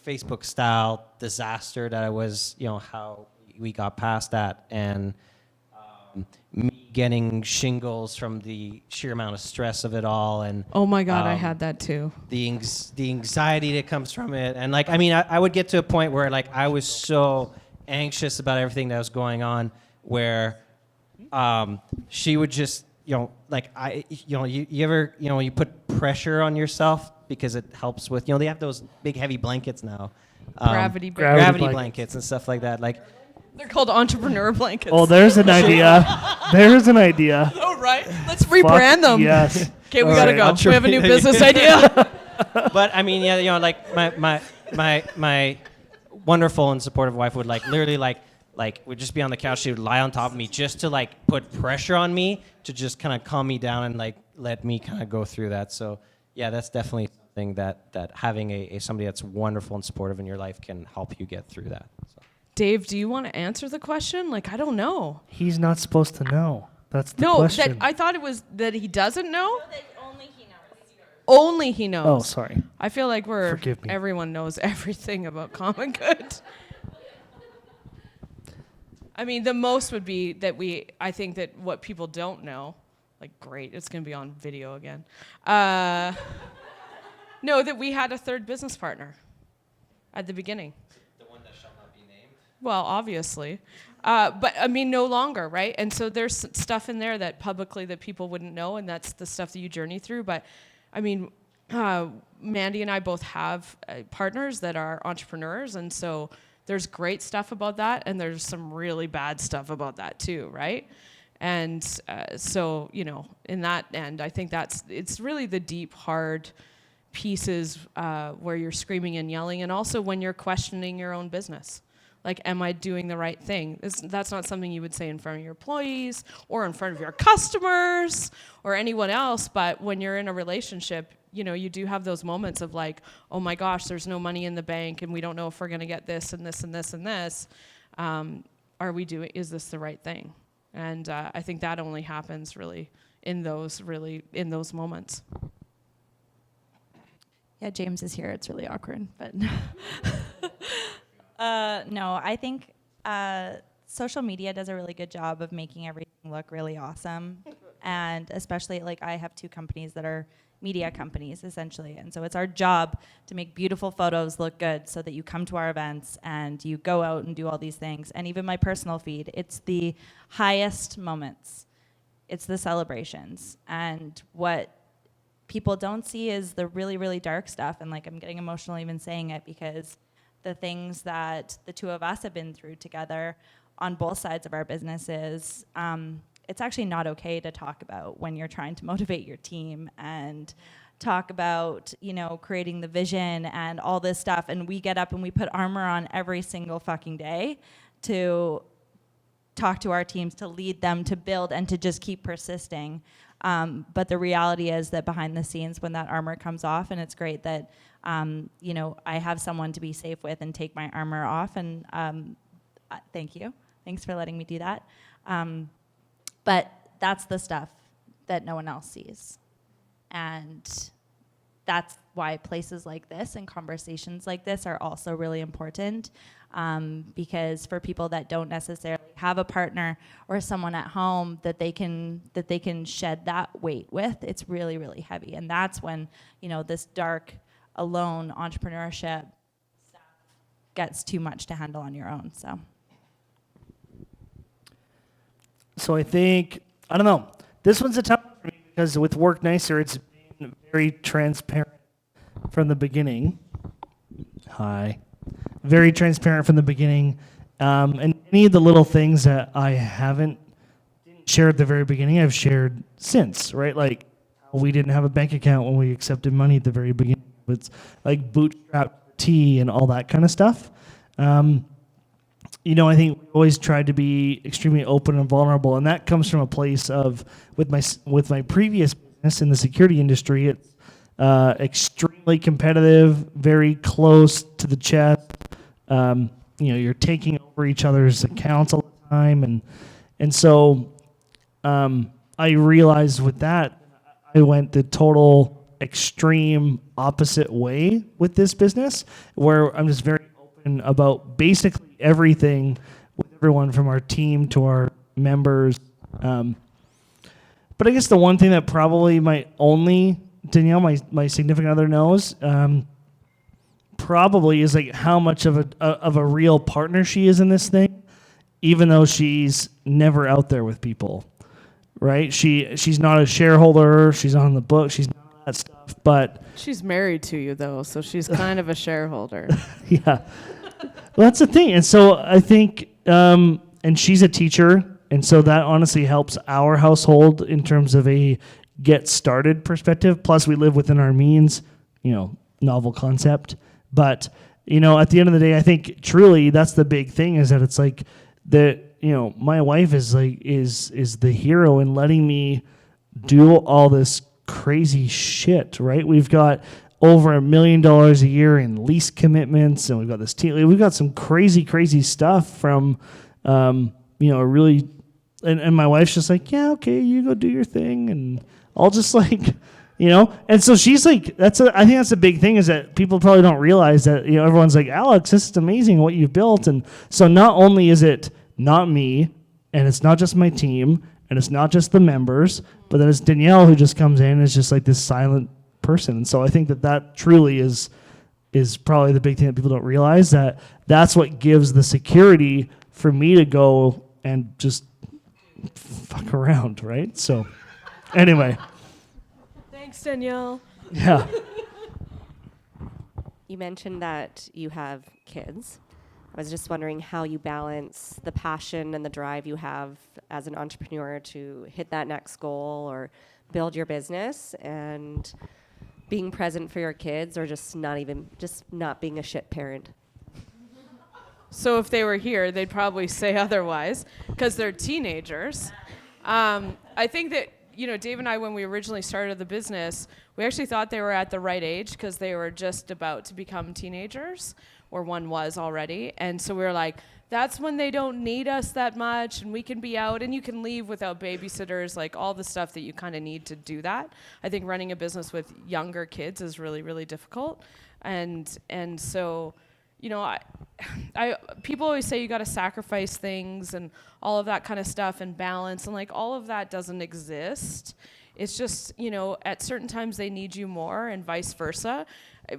Facebook style disaster that I was, how we got past that, and me getting shingles from the sheer amount of stress of it all, and Oh my God, I had that too. the anxiety that comes from it, and I would get to a point where I was so anxious about everything that was going on, where she would just you ever you put pressure on yourself because it helps with they have those big heavy blankets now, Gravity blankets and stuff like that, They're called entrepreneur blankets. Oh, there's an idea. There's an idea. Oh, right. Let's rebrand them. Yes. Okay, we gotta go. We have a new business idea. But I mean, my wonderful and supportive wife would literally would just be on the couch. She would lie on top of me just to put pressure on me to just kind of calm me down and let me kind of go through that. So yeah, that's definitely something that having a somebody that's wonderful and supportive in your life can help you get through that. So. Dave, do you want to answer the question? I don't know. He's not supposed to know. That's the No, question. I thought it was that he doesn't know. Only he knows. Only he knows. Oh, sorry. I feel like Forgive me. everyone knows everything about common good. I mean, the most would be that I think that what people don't know, great, it's going to be on video again. No, that we had a third business partner at the beginning. The one that shall not be named. Well, obviously. But I mean, no longer, right? And so there's stuff in there that publicly that people wouldn't know, and that's the stuff that you journey through. But I mean, Mandy and I both have partners that are entrepreneurs, and so there's great stuff about that, and there's some really bad stuff about that too, right? And so, in that end, I think it's really the deep, hard pieces where you're screaming and yelling, and also when you're questioning your own business. Am I doing the right thing? That's not something you would say in front of your employees or in front of your customers or anyone else, but when you're in a relationship, you do have those moments of oh my gosh, there's no money in the bank and we don't know if we're going to get this and this and this and this. Is this the right thing? And I think that only happens really in those moments. Yeah, James is here. It's really awkward, but no, I think social media does a really good job of making everything look really awesome, and especially I have two companies that are media companies essentially, and so it's our job to make beautiful photos look good so that you come to our events and you go out and do all these things. And even my personal feed, it's the highest moments, it's the celebrations, and what people don't see is the really, really dark stuff. And I'm getting emotional even saying it, because the things that the two of us have been through together on both sides of our businesses, it's actually not okay to talk about when you're trying to motivate your team and talk about, creating the vision and all this stuff. And we get up and we put armor on every single fucking day to talk to our teams, to lead them, to build, and to just keep persisting. But the reality is that behind the scenes, when that armor comes off, and it's great that, I have someone to be safe with and take my armor off, and thank you. Thanks for letting me do that. But that's the stuff that no one else sees. And that's why places like this and conversations like this are also really important, because for people that don't necessarily have a partner or someone at home that they can shed that weight with, it's really, really heavy. And that's when, this dark, alone entrepreneurship stuff gets too much to handle on your own. So I think, I don't know, this one's a tough one for me, because with Work Nicer, it's been very transparent from the beginning. Hi. Very transparent from the beginning. And any of the little things that I haven't shared at the very beginning, I've shared since, right? We didn't have a bank account when we accepted money at the very beginning. It's bootstrap tea and all that kind of stuff. I think we always tried to be extremely open and vulnerable, and that comes from a place of with my previous business in the security industry. It's extremely competitive, very close to the chest. You're taking over each other's accounts all the time, and so I realized with that, I went the total extreme opposite way with this business, where I'm just very open about basically everything with everyone from our team to our members. But I guess the one thing that probably Danielle, my significant other, knows probably is like how much of a real partner she is in this thing, even though she's never out there with people, right? She's not a shareholder. She's on the book. She's none of that stuff. But She's married to you, though, so she's kind of a shareholder. yeah. Well, that's the thing. And so I think, and she's a teacher, and so that honestly helps our household in terms of a get started perspective. Plus, we live within our means, novel concept. But, at the end of the day, I think truly that's the big thing, is that it's like my wife is the hero in letting me do all this crazy shit, right? We've got over $1 million a year in lease commitments, and we've got this team. We've got some crazy stuff from, really, and my wife's just like, yeah, okay, you go do your thing, and I'll just like, and so she's like, I think that's the big thing, is that people probably don't realize that, everyone's like, Alex, this is amazing what you've built, and so not only is it not me, and it's not just my team, and it's not just the members, but then it's Danielle who just comes in and is just like this silent person. And so I think that truly is probably the big thing that people don't realize, that that's what gives the security for me to go and just fuck around, right? So anyway. Thanks, Danielle. Yeah. You mentioned that you have kids. I was just wondering how you balance the passion and the drive you have as an entrepreneur to hit that next goal or build your business, and being present for your kids, or just not being a shit parent. So if they were here, they'd probably say otherwise, because they're teenagers. I think that, Dave and I, when we originally started the business, we actually thought they were at the right age, because they were just about to become teenagers, or one was already. And so we were like, that's when they don't need us that much, and we can be out, and you can leave without babysitters, like all the stuff that you kind of need to do that. I think running a business with younger kids is really, really difficult. And so, people always say you got to sacrifice things and all of that kind of stuff, and balance, and like all of that doesn't exist. It's just, at certain times they need you more, and vice versa.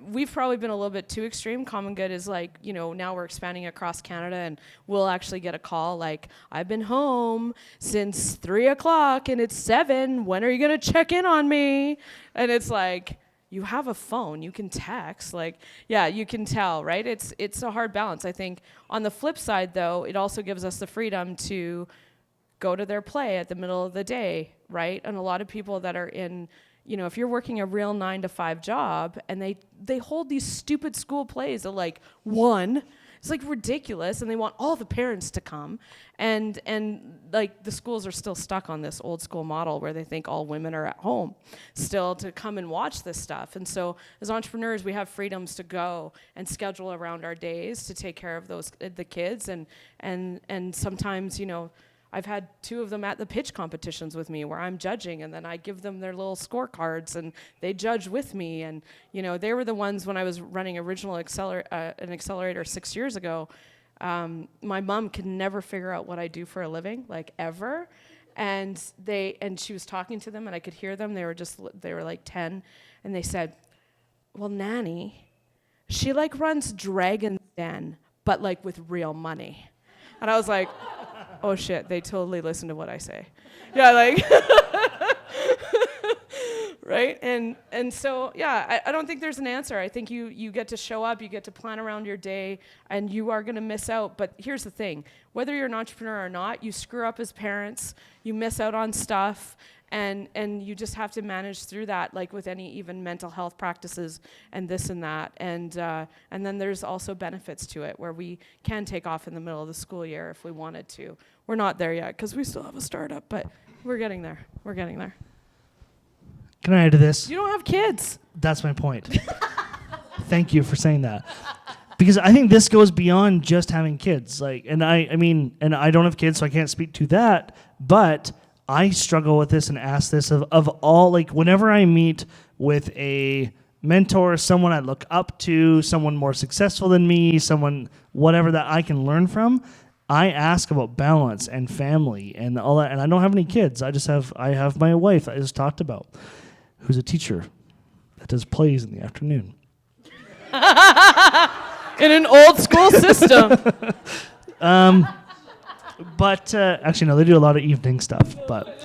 We've probably been a little bit too extreme. Common Good is like, now we're expanding across Canada, and we'll actually get a call like, I've been home since 3:00 and it's 7. When are you going to check in on me? And it's like, you have a phone, you can text, like, yeah, you can tell, right? It's a hard balance. I think on the flip side, though, it also gives us the freedom to go to their play at the middle of the day, right? And a lot of people that are in, if you're working a real 9-to-5 job, and they hold these stupid school plays at like 1, it's like ridiculous, and they want all the parents to come, and like the schools are still stuck on this old school model where they think all women are at home still to come and watch this stuff. And so as entrepreneurs, we have freedoms to go and schedule around our days to take care of the kids, and sometimes, I've had 2 of them at the pitch competitions with me where I'm judging, and then I give them their little scorecards and they judge with me. And, they were the ones when I was running an accelerator 6 years ago. My mom could never figure out what I do for a living, like ever. And she was talking to them, and I could hear them. They were like 10, and they said, well, Nanny, she like runs Dragon's Den, but like with real money. And I was like, oh shit, they totally listen to what I say. Yeah, like, right? And so, yeah, I don't think there's an answer. I think you get to show up, you get to plan around your day, and you are gonna miss out. But here's the thing, whether you're an entrepreneur or not, you screw up as parents, you miss out on stuff, And you just have to manage through that, like with any even mental health practices and this and that. And then there's also benefits to it where we can take off in the middle of the school year if we wanted to. We're not there yet because we still have a startup, but we're getting there. We're getting there. Can I add to this? You don't have kids. That's my point. Thank you for saying that. Because I think this goes beyond just having kids. Like, and I mean, and I don't have kids, so I can't speak to that. But I struggle with this and ask this of all, like, whenever I meet with a mentor, someone I look up to, someone more successful than me, someone whatever that I can learn from, I ask about balance and family and all that. And I don't have any kids. I have my wife I just talked about, who's a teacher that does plays in the afternoon. In an old school system. But actually, no, they do a lot of evening stuff. But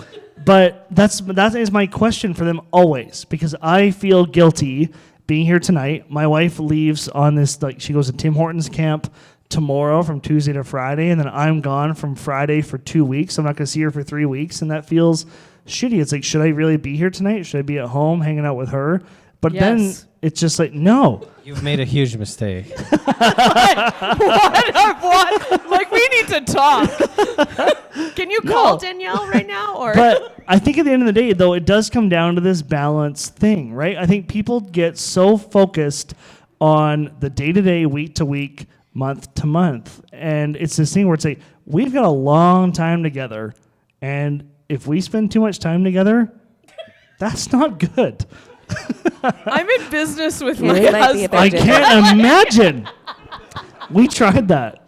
that is my question for them always, because I feel guilty being here tonight. My wife leaves on this, like, she goes to Tim Hortons camp tomorrow from Tuesday to Friday, and then I'm gone from Friday for 2 weeks. I'm not going to see her for 3 weeks, and that feels shitty. It's like, should I really be here tonight? Should I be at home hanging out with her? But then it's just like, no. You've made a huge mistake. What? Like, we need to talk. Can you call Danielle right now? Or But I think at the end of the day, though, it does come down to this balance thing, right? I think people get so focused on the day-to-day, week-to-week, month-to-month. And it's this thing where it's like, we've got a long time together. And if we spend too much time together, that's not good. I'm in business with my husband. I can't imagine. We tried that.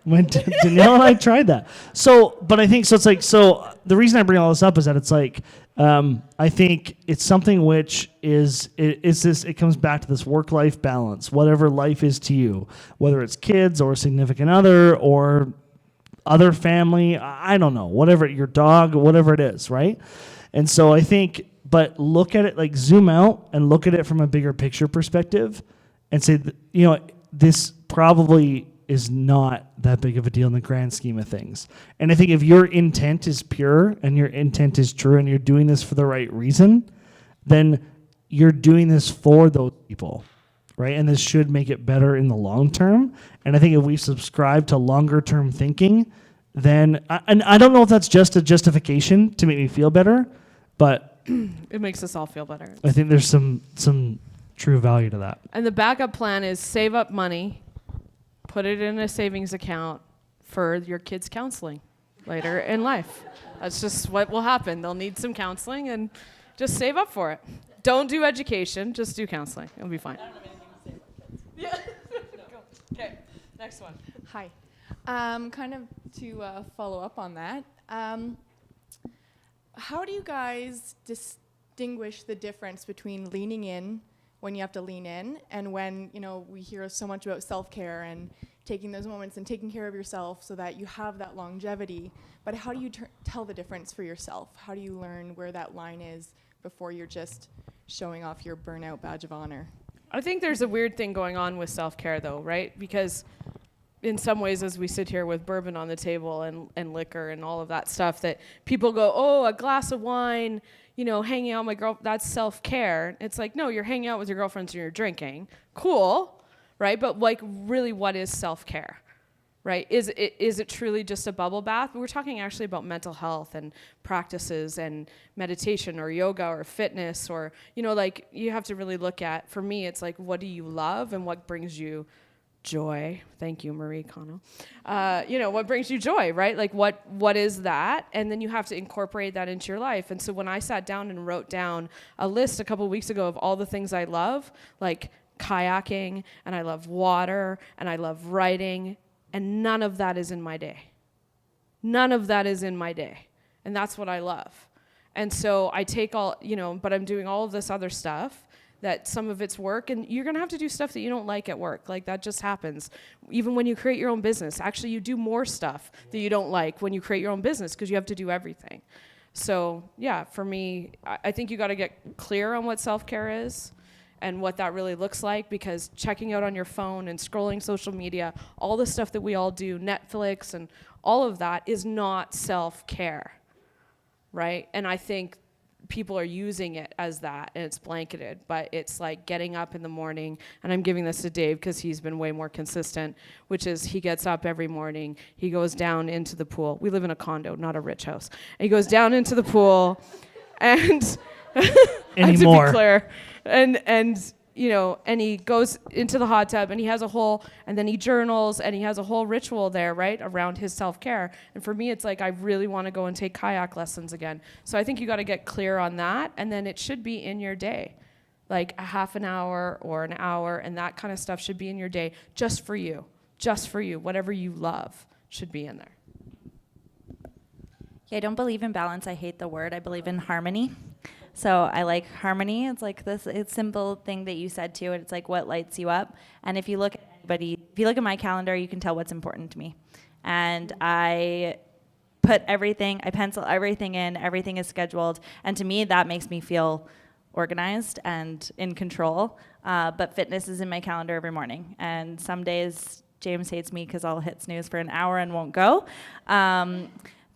When Danielle and I tried that. So, but I think, so it's like, so the reason I bring all this up is that it's like, I think it's something which it comes back to this work-life balance, whatever life is to you, whether it's kids or a significant other or other family, I don't know, whatever, your dog, whatever it is, right? And so I think, but look at it, like, zoom out and look at it from a bigger picture perspective and say, this probably is not that big of a deal in the grand scheme of things. And I think if your intent is pure and your intent is true and you're doing this for the right reason, then you're doing this for those people, right? And this should make it better in the long term. And I think if we subscribe to longer term thinking, then, and I don't know if that's just a justification to make me feel better, but it makes us all feel better. I think there's some true value to that. And the backup plan is save up money, put it in a savings account for your kids' counseling later in life. That's just what will happen. They'll need some counseling, and just save up for it. Don't do education, just do counseling. It'll be fine. Yeah. Okay, next one. Hi. Kind of to follow up on that, how do you guys distinguish the difference between leaning in when you have to lean in and when, we hear so much about self-care and taking those moments and taking care of yourself so that you have that longevity, but how do you tell the difference for yourself? How do you learn where that line is before you're just showing off your burnout badge of honor? I think there's a weird thing going on with self-care, though, right? Because in some ways, as we sit here with bourbon on the table and liquor and all of that stuff, that people go, oh, a glass of wine, hanging out with my girl, that's self-care. It's like, no, you're hanging out with your girlfriends and you're drinking. Cool, right? But, like, really, what is self-care, right? Is it truly just a bubble bath? We're talking actually about mental health and practices and meditation or yoga or fitness or, like, you have to really look at, for me, it's like, what do you love and what brings you joy? Thank you, Marie Connell. What brings you joy, right? Like, what is that? And then you have to incorporate that into your life. And so when I sat down and wrote down a list a couple of weeks ago of all the things I love, like kayaking, and I love water, and I love writing, and none of that is in my day. None of that is in my day. And that's what I love. And so I take all, but I'm doing all of this other stuff that some of it's work, and you're gonna have to do stuff that you don't like at work. Like, that just happens. Even when you create your own business, actually you do more stuff that you don't like when you create your own business because you have to do everything. So yeah, for me, I think you gotta get clear on what self-care is and what that really looks like, because checking out on your phone and scrolling social media, all the stuff that we all do, Netflix and all of that, is not self-care. right? And I think people are using it as that, and it's blanketed, but it's like getting up in the morning, and I'm giving this to Dave because he's been way more consistent, which is he gets up every morning, he goes down into the pool. We live in a condo, not a rich house. And he goes down into the pool, and to be clear, and you know, and he goes into the hot tub, and he has a whole, and then he journals, and he has a whole ritual there, right, around his self-care. And for me, it's like I really want to go and take kayak lessons again. So I think you got to get clear on that, and then it should be in your day, like a half an hour or an hour, and that kind of stuff should be in your day just for you, whatever you love should be in there. Yeah, I don't believe in balance. I hate the word. I believe in harmony. So I like harmony. It's like this simple thing that you said too. It's like what lights you up. And if you look at my calendar, you can tell what's important to me. And I pencil everything in, everything is scheduled. And to me, that makes me feel organized and in control. But fitness is in my calendar every morning. And some days James hates me because I'll hit snooze for an hour and won't go.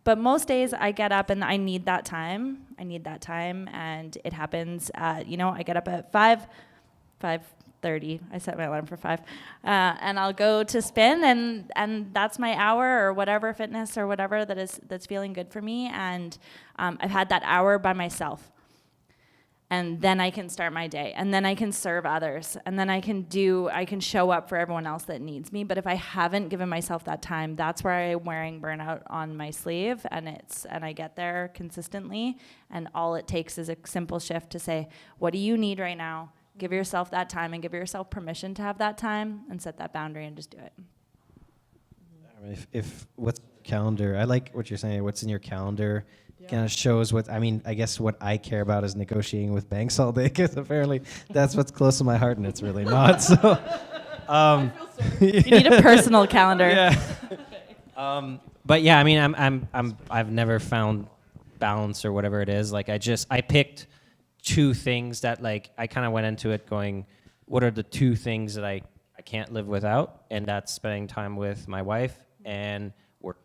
But most days I get up and I need that time. And it happens, I get up at 5:30. I set my alarm for 5. And I'll go to spin, and that's my hour or whatever fitness or whatever that's feeling good for me. And I've had that hour by myself. And then I can start my day, and then I can serve others, and then I can show up for everyone else that needs me. But if I haven't given myself that time, that's where I'm wearing burnout on my sleeve, and I get there consistently, and all it takes is a simple shift to say, what do you need right now? Give yourself that time, and give yourself permission to have that time, and set that boundary, and just do it. If what's calendar, I like what you're saying, what's in your calendar kind of shows I guess what I care about is negotiating with banks all day, because apparently that's what's close to my heart, and it's really not. So, you need a personal calendar. Yeah. But yeah, I mean, I've never found balance or whatever it is. Like I picked 2 things that like I kind of went into it going, what are the 2 things that I can't live without? And that's spending time with my wife and work,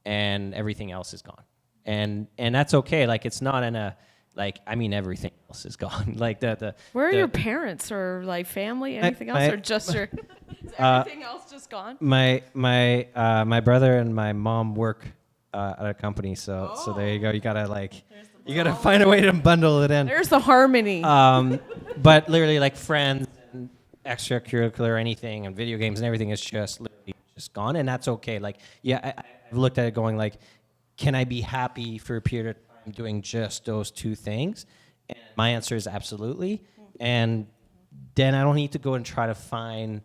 and everything else is gone. And that's okay. Like it's not in a everything else is gone. Like Where are your parents or like family? Anything else, or just your? Is everything else just gone? My brother and my mom work at a company, so there you go. You gotta find a way to bundle it in. There's the harmony. But literally like friends and extracurricular anything and video games and everything is just literally just gone, and that's okay. Like I've looked at it going like, can I be happy for a period of time doing just those 2 things? And my answer is absolutely. And then I don't need to go and try to find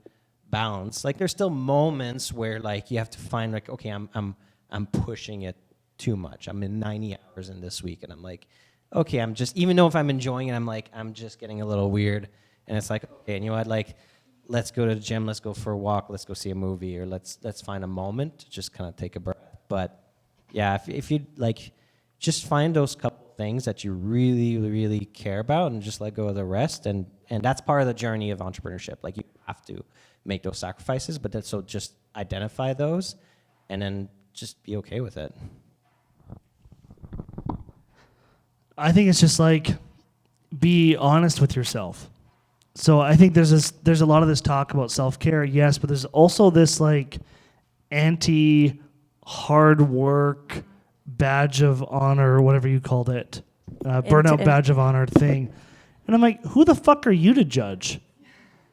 balance. Like there's still moments where like you have to find like, okay, I'm pushing it too much. I'm in 90 hours in this week, and I'm like, okay, I'm just, even though if I'm enjoying it, I'm just getting a little weird. And it's like, okay, and you know what, like, let's go to the gym, let's go for a walk, let's go see a movie, or let's find a moment to just kind of take a breath. But yeah, if you like, just find those couple things that you really, really care about, and just let go of the rest. And that's part of the journey of entrepreneurship. Like you have to make those sacrifices, but so just identify those, and then just be okay with it. I think it's just like, be honest with yourself. So I think there's a lot of this talk about self-care, yes, but there's also this like hard work badge of honor, or whatever you called it, burnout badge of honor thing. And I'm like, who the fuck are you to judge?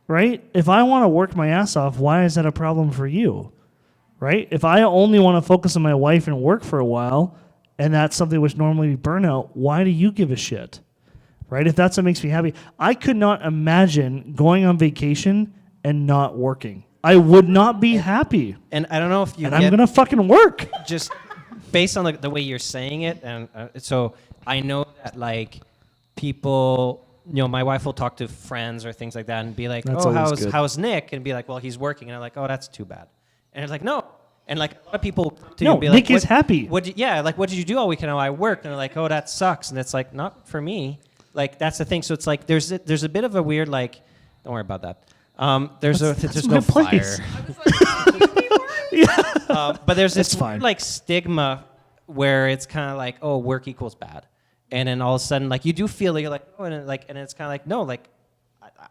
Right? If I want to work my ass off, why is that a problem for you? Right? If I only want to focus on my wife and work for a while, and that's something which normally be burnout, why do you give a shit? Right? If that's what makes me happy. I could not imagine going on vacation and not working. I would not be happy. And I don't know if you I'm going to fucking work. Just based on the way you're saying it. And so I know that like people, my wife will talk to friends or things like that and be like, That's how's Nick? And be like, well, he's working. And I'm like, oh, that's too bad. And it's like, no. And like a lot of people be like, Nick is happy. What did you do all weekend? Oh, I worked. And they're like, oh, that sucks. And it's like, not for me. Like that's the thing. So it's like there's a bit of a weird like, don't worry about that. There's no fire. Yeah. But there's this fine. like stigma where it's kind of like, oh, work equals bad. And then all of a sudden, like, you do feel like you're like, oh, and it's kind of like, no, like,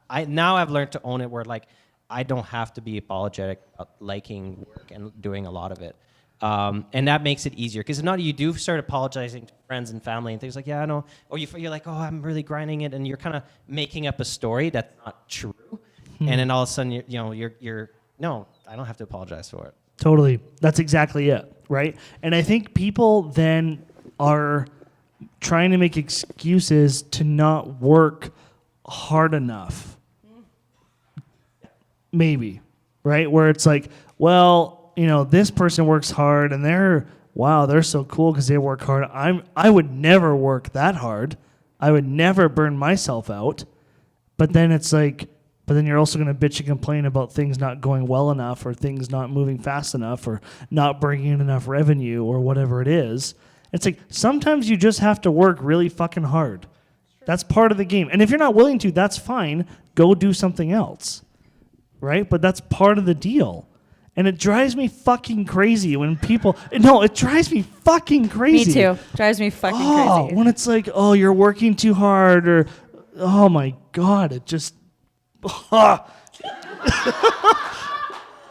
I now I've learned to own it where, like, I don't have to be apologetic about liking work and doing a lot of it. And that makes it easier. Because if not, you do start apologizing to friends and family and things like, yeah, I know. Or you're like, oh, I'm really grinding it. And you're kind of making up a story that's not true. And then all of a sudden, you're no, I don't have to apologize for it. Totally. That's exactly it, right? And I think people then are trying to make excuses to not work hard enough. Maybe, right? Where it's like, well, this person works hard and they're so cool because they work hard. I would never work that hard. I would never burn myself out. But then it's like, but then you're also going to bitch and complain about things not going well enough or things not moving fast enough or not bringing in enough revenue or whatever it is. It's like sometimes you just have to work really fucking hard. That's part of the game. And if you're not willing to, that's fine. Go do something else. Right? But that's part of the deal. And it drives me fucking crazy when people... No, it drives me fucking crazy. Me too. Drives me fucking crazy. When it's like, oh, you're working too hard or... Oh my God, it just...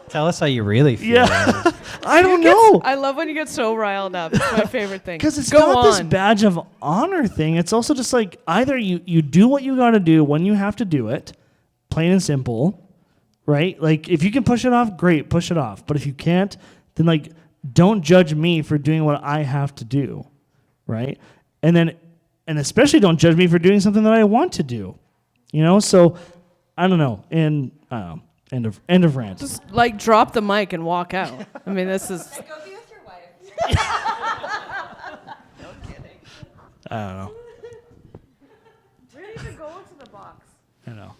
Tell us how you really feel. Yeah. I don't know. I love when you get so riled up. It's my favorite thing. Because it's not this badge of honor thing. It's also just like either you do what you got to do when you have to do it, plain and simple, right? Like if you can push it off, great, push it off. But if you can't, then like don't judge me for doing what I have to do, right? And especially don't judge me for doing something that I want to do, So I don't know. And I don't know. End of rant. Just like drop the mic and walk out. I mean, this is. Go be with your wife. No kidding. I don't know. We didn't even go into the box. I know.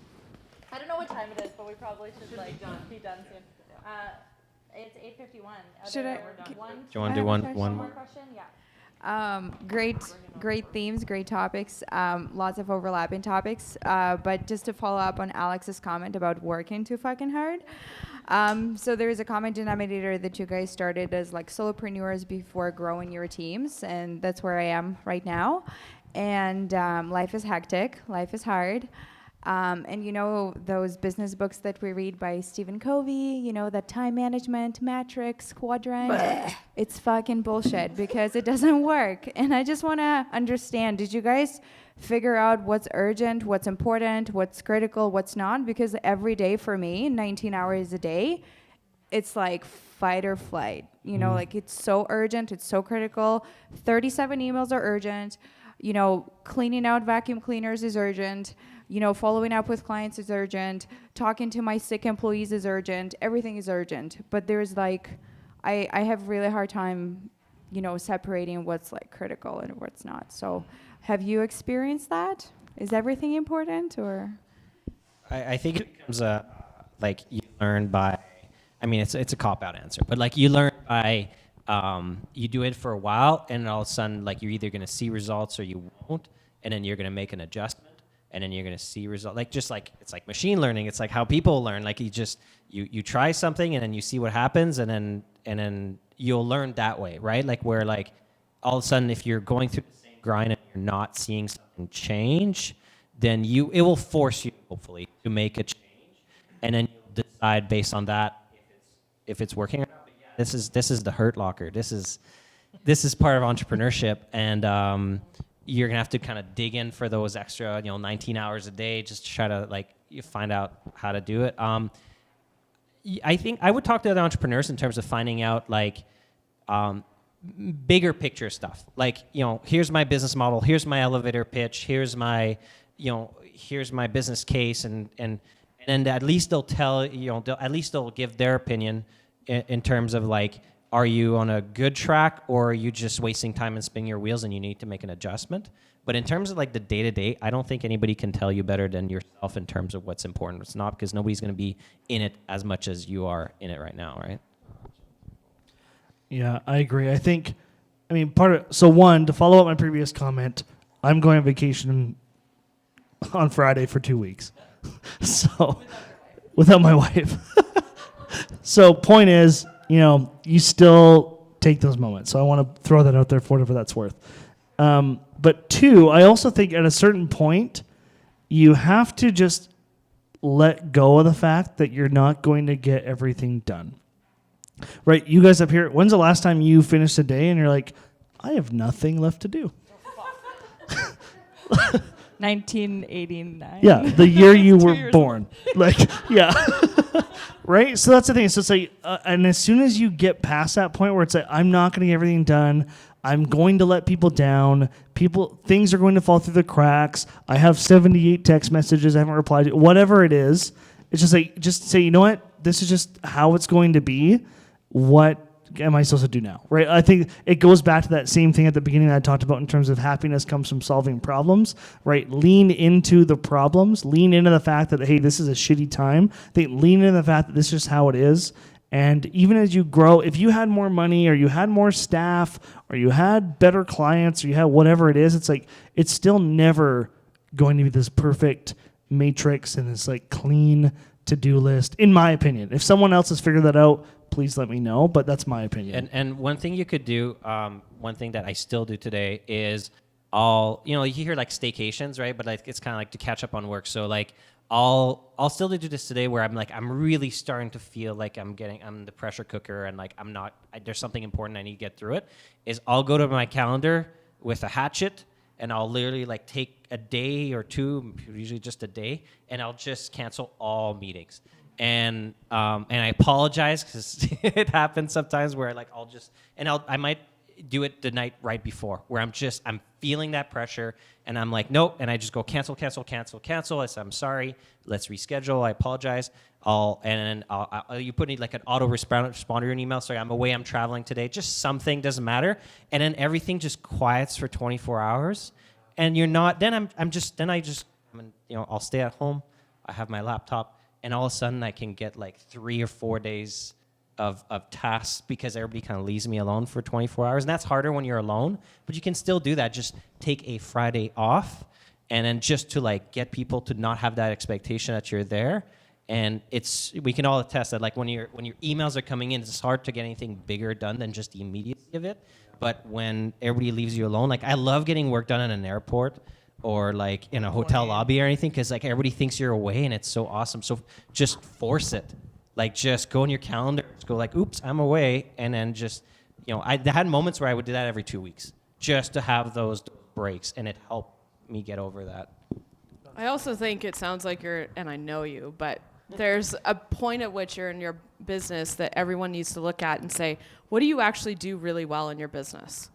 I don't know what time it is, but we probably should be done soon. It's 8:51. Should I? We're done. Do you want to do one more? Question? Yeah. Great themes, great topics, lots of overlapping topics. But just to follow up on Alex's comment about working too fucking hard. So there is a common denominator that you guys started as like solopreneurs before growing your teams, and that's where I am right now. And life is hectic, life is hard. And those business books that we read by Stephen Covey, that time management, matrix, quadrant, it's fucking bullshit because it doesn't work. And I just want to understand, did you guys figure out what's urgent, what's important, what's critical, what's not? Because every day for me, 19 hours a day, it's like fight or flight. Like it's so urgent, it's so critical. 37 emails are urgent. Cleaning out vacuum cleaners is urgent. Following up with clients is urgent. Talking to my sick employees is urgent. Everything is urgent. But there's like, I have really hard time, separating what's like critical and what's not. So have you experienced that? Is everything important or? I think it becomes you learn by, it's a cop-out answer, but like you learn by, you do it for a while and all of a sudden like you're either going to see results or you won't, and then you're going to make an adjustment. And then you're going to see results. It's like machine learning. It's like how people learn. Like you try something and then you see what happens and then you'll learn that way, right? Like where like all of a sudden if you're going through the same grind and you're not seeing something change, then it will force you hopefully to make a change, and then you'll decide based on that if it's working or not. But yeah, this is the hurt locker. This is part of entrepreneurship, and you're gonna have to kind of dig in for those extra, 19 hours a day just to try to you find out how to do it. I think I would talk to other entrepreneurs in terms of finding out bigger picture stuff. Here's my business model, here's my elevator pitch, here's my business case, and at least they'll tell at least they'll give their opinion in terms of are you on a good track or are you just wasting time and spinning your wheels and you need to make an adjustment? But in terms of the day-to-day, I don't think anybody can tell you better than yourself in terms of what's important, what's not, because nobody's going to be in it as much as you are in it right now, right? Yeah, I agree. I think, to follow up my previous comment, I'm going on vacation on Friday for 2 weeks. So, without my wife. So, point is, you still take those moments. So I want to throw that out there for whatever that's worth. But two, I also think at a certain point, you have to just let go of the fact that you're not going to get everything done. Right? You guys up here, when's the last time you finished a day and you're like, I have nothing left to do? 1989. Yeah, the year you were born. Like, yeah. Right? So that's the thing. So it's like, and as soon as you get past that point where it's like, I'm not going to get everything done, I'm going to let people down, things are going to fall through the cracks, I have 78 text messages I haven't replied to, whatever it is, it's just like, just say, you know what? This is just how it's going to be. What am I supposed to do now? Right? I think it goes back to that same thing at the beginning that I talked about in terms of happiness comes from solving problems, right? Lean into the problems, lean into the fact that, hey, this is a shitty time. Lean into the fact that this is just how it is. And even as you grow, if you had more money or you had more staff or you had better clients or you had whatever it is, it's like, it's still never going to be this perfect matrix and this like clean to-do list, in my opinion. If someone else has figured that out, please let me know, but that's my opinion. And one thing you could do, one thing that I still do today is you hear like staycations, right? But like it's kind of like to catch up on work. So like I'll still do this today where I'm really starting to feel like I'm the pressure cooker and like there's something important I need to get through it, is I'll go to my calendar with a hatchet and I'll literally like take a day or two, usually just a day, and I'll just cancel all meetings. And I apologize because it happens sometimes where like I might do it the night right before where I'm feeling that pressure and I'm like, nope. And I just go cancel. I say, I'm sorry. Let's reschedule. I apologize. You put in like an auto responder in an email. Sorry, I'm away. I'm traveling today. Just something, doesn't matter. And then everything just quiets for 24 hours. And you're not, I'll stay at home. I have my laptop. And all of a sudden I can get like 3 or 4 days of tasks because everybody kind of leaves me alone for 24 hours. And that's harder when you're alone, but you can still do that. Just take a Friday off and then just to like get people to not have that expectation that you're there. And we can all attest that like when your emails are coming in, it's hard to get anything bigger done than just the immediacy of it. But when everybody leaves you alone, like I love getting work done in an airport or like in a hotel lobby or anything, because like everybody thinks you're away and it's so awesome. So just force it. Like just go in your calendar, just go like, oops, I'm away. And then just, I had moments where I would do that every 2 weeks just to have those breaks, and it helped me get over that. I also think it sounds like and I know you, but there's a point at which you're in your business that everyone needs to look at and say, what do you actually do really well in your business?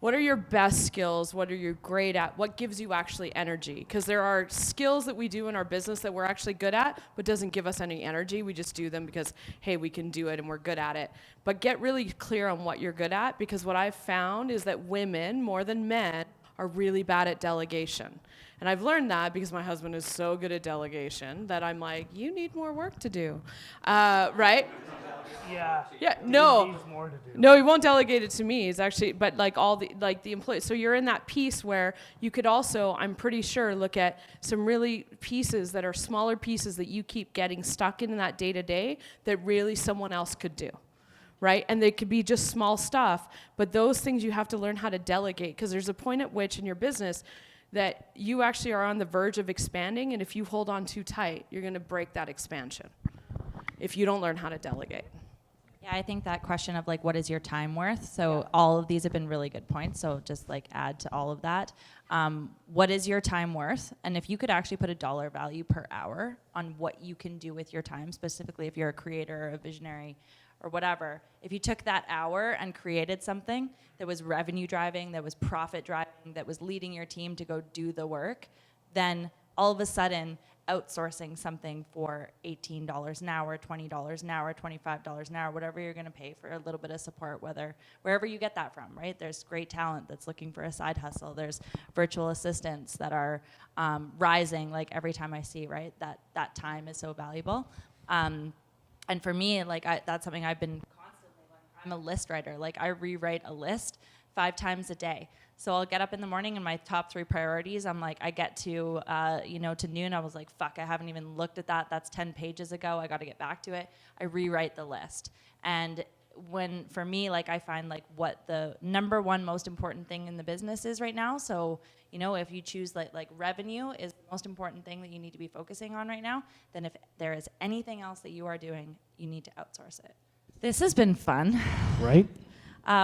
What are your best skills? What are you great at? What gives you actually energy? Because there are skills that we do in our business that we're actually good at, but doesn't give us any energy. We just do them because, hey, we can do it and we're good at it. But get really clear on what you're good at, because what I've found is that women, more than men, are really bad at delegation. And I've learned that because my husband is so good at delegation that I'm like, you need more work to do, right? Yeah. No. No, he won't delegate it to me. He's actually, but like the employees. So you're in that piece where you could also, I'm pretty sure, look at some really pieces that are smaller pieces that you keep getting stuck in that day to day that really someone else could do. Right? And they could be just small stuff, but those things you have to learn how to delegate, because there's a point at which in your business that you actually are on the verge of expanding, and if you hold on too tight, you're going to break that expansion if you don't learn how to delegate. Yeah, I think that question of like, what is your time worth? So all of these have been really good points. So just like add to all of that. What is your time worth? And if you could actually put a dollar value per hour on what you can do with your time, specifically if you're a creator or a visionary or whatever, if you took that hour and created something that was revenue driving, that was profit driving, that was leading your team to go do the work, then all of a sudden outsourcing something for $18 an hour, $20 an hour, $25 an hour, whatever you're going to pay for a little bit of support, wherever you get that from, right? There's great talent that's looking for a side hustle. There's virtual assistants that are rising like every time I see, right? That time is so valuable. And for me, like that's something I've been constantly learning. I'm a list writer. Like I rewrite a list 5 times a day. So I'll get up in the morning and my top 3 priorities, I'm like, I get to, to noon, I was like, fuck, I haven't even looked at that. That's 10 pages ago. I got to get back to it. I rewrite the list. And when for me, like I find like what the number one most important thing in the business is right now. So, you know, if you choose like revenue is the most important thing that you need to be focusing on right now, then if there is anything else that you are doing, you need to outsource it. This has been fun. Right?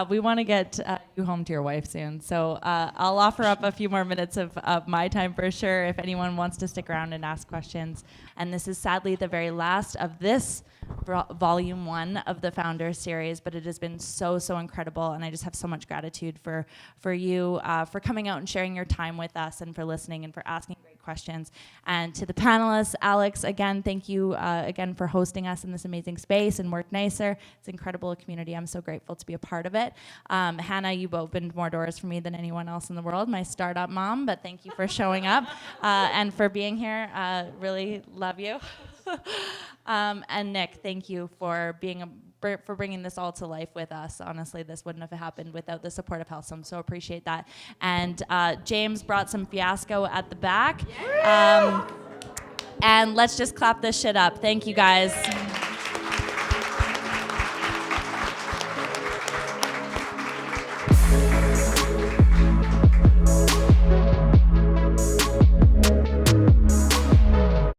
We want to get you home to your wife soon. So I'll offer up a few more minutes of my time for sure if anyone wants to stick around and ask questions. And this is sadly the very last of this volume 1 of the Founders series, but it has been so incredible. And I just have so much gratitude for you for coming out and sharing your time with us and for listening and for asking great questions. And to the panelists, Alex, again, thank you again for hosting us in this amazing space and Work Nicer. It's an incredible community. I'm so grateful to be a part of it. Hannah, you've opened more doors for me than anyone else in the world, my startup mom, but thank you for showing up and for being here. Really love you. And Nick, thank you for for bringing this all to life with us. Honestly, this wouldn't have happened without the support of Helcim, so appreciate that. And James brought some fiasco at the back. And let's just clap this shit up. Thank you, guys.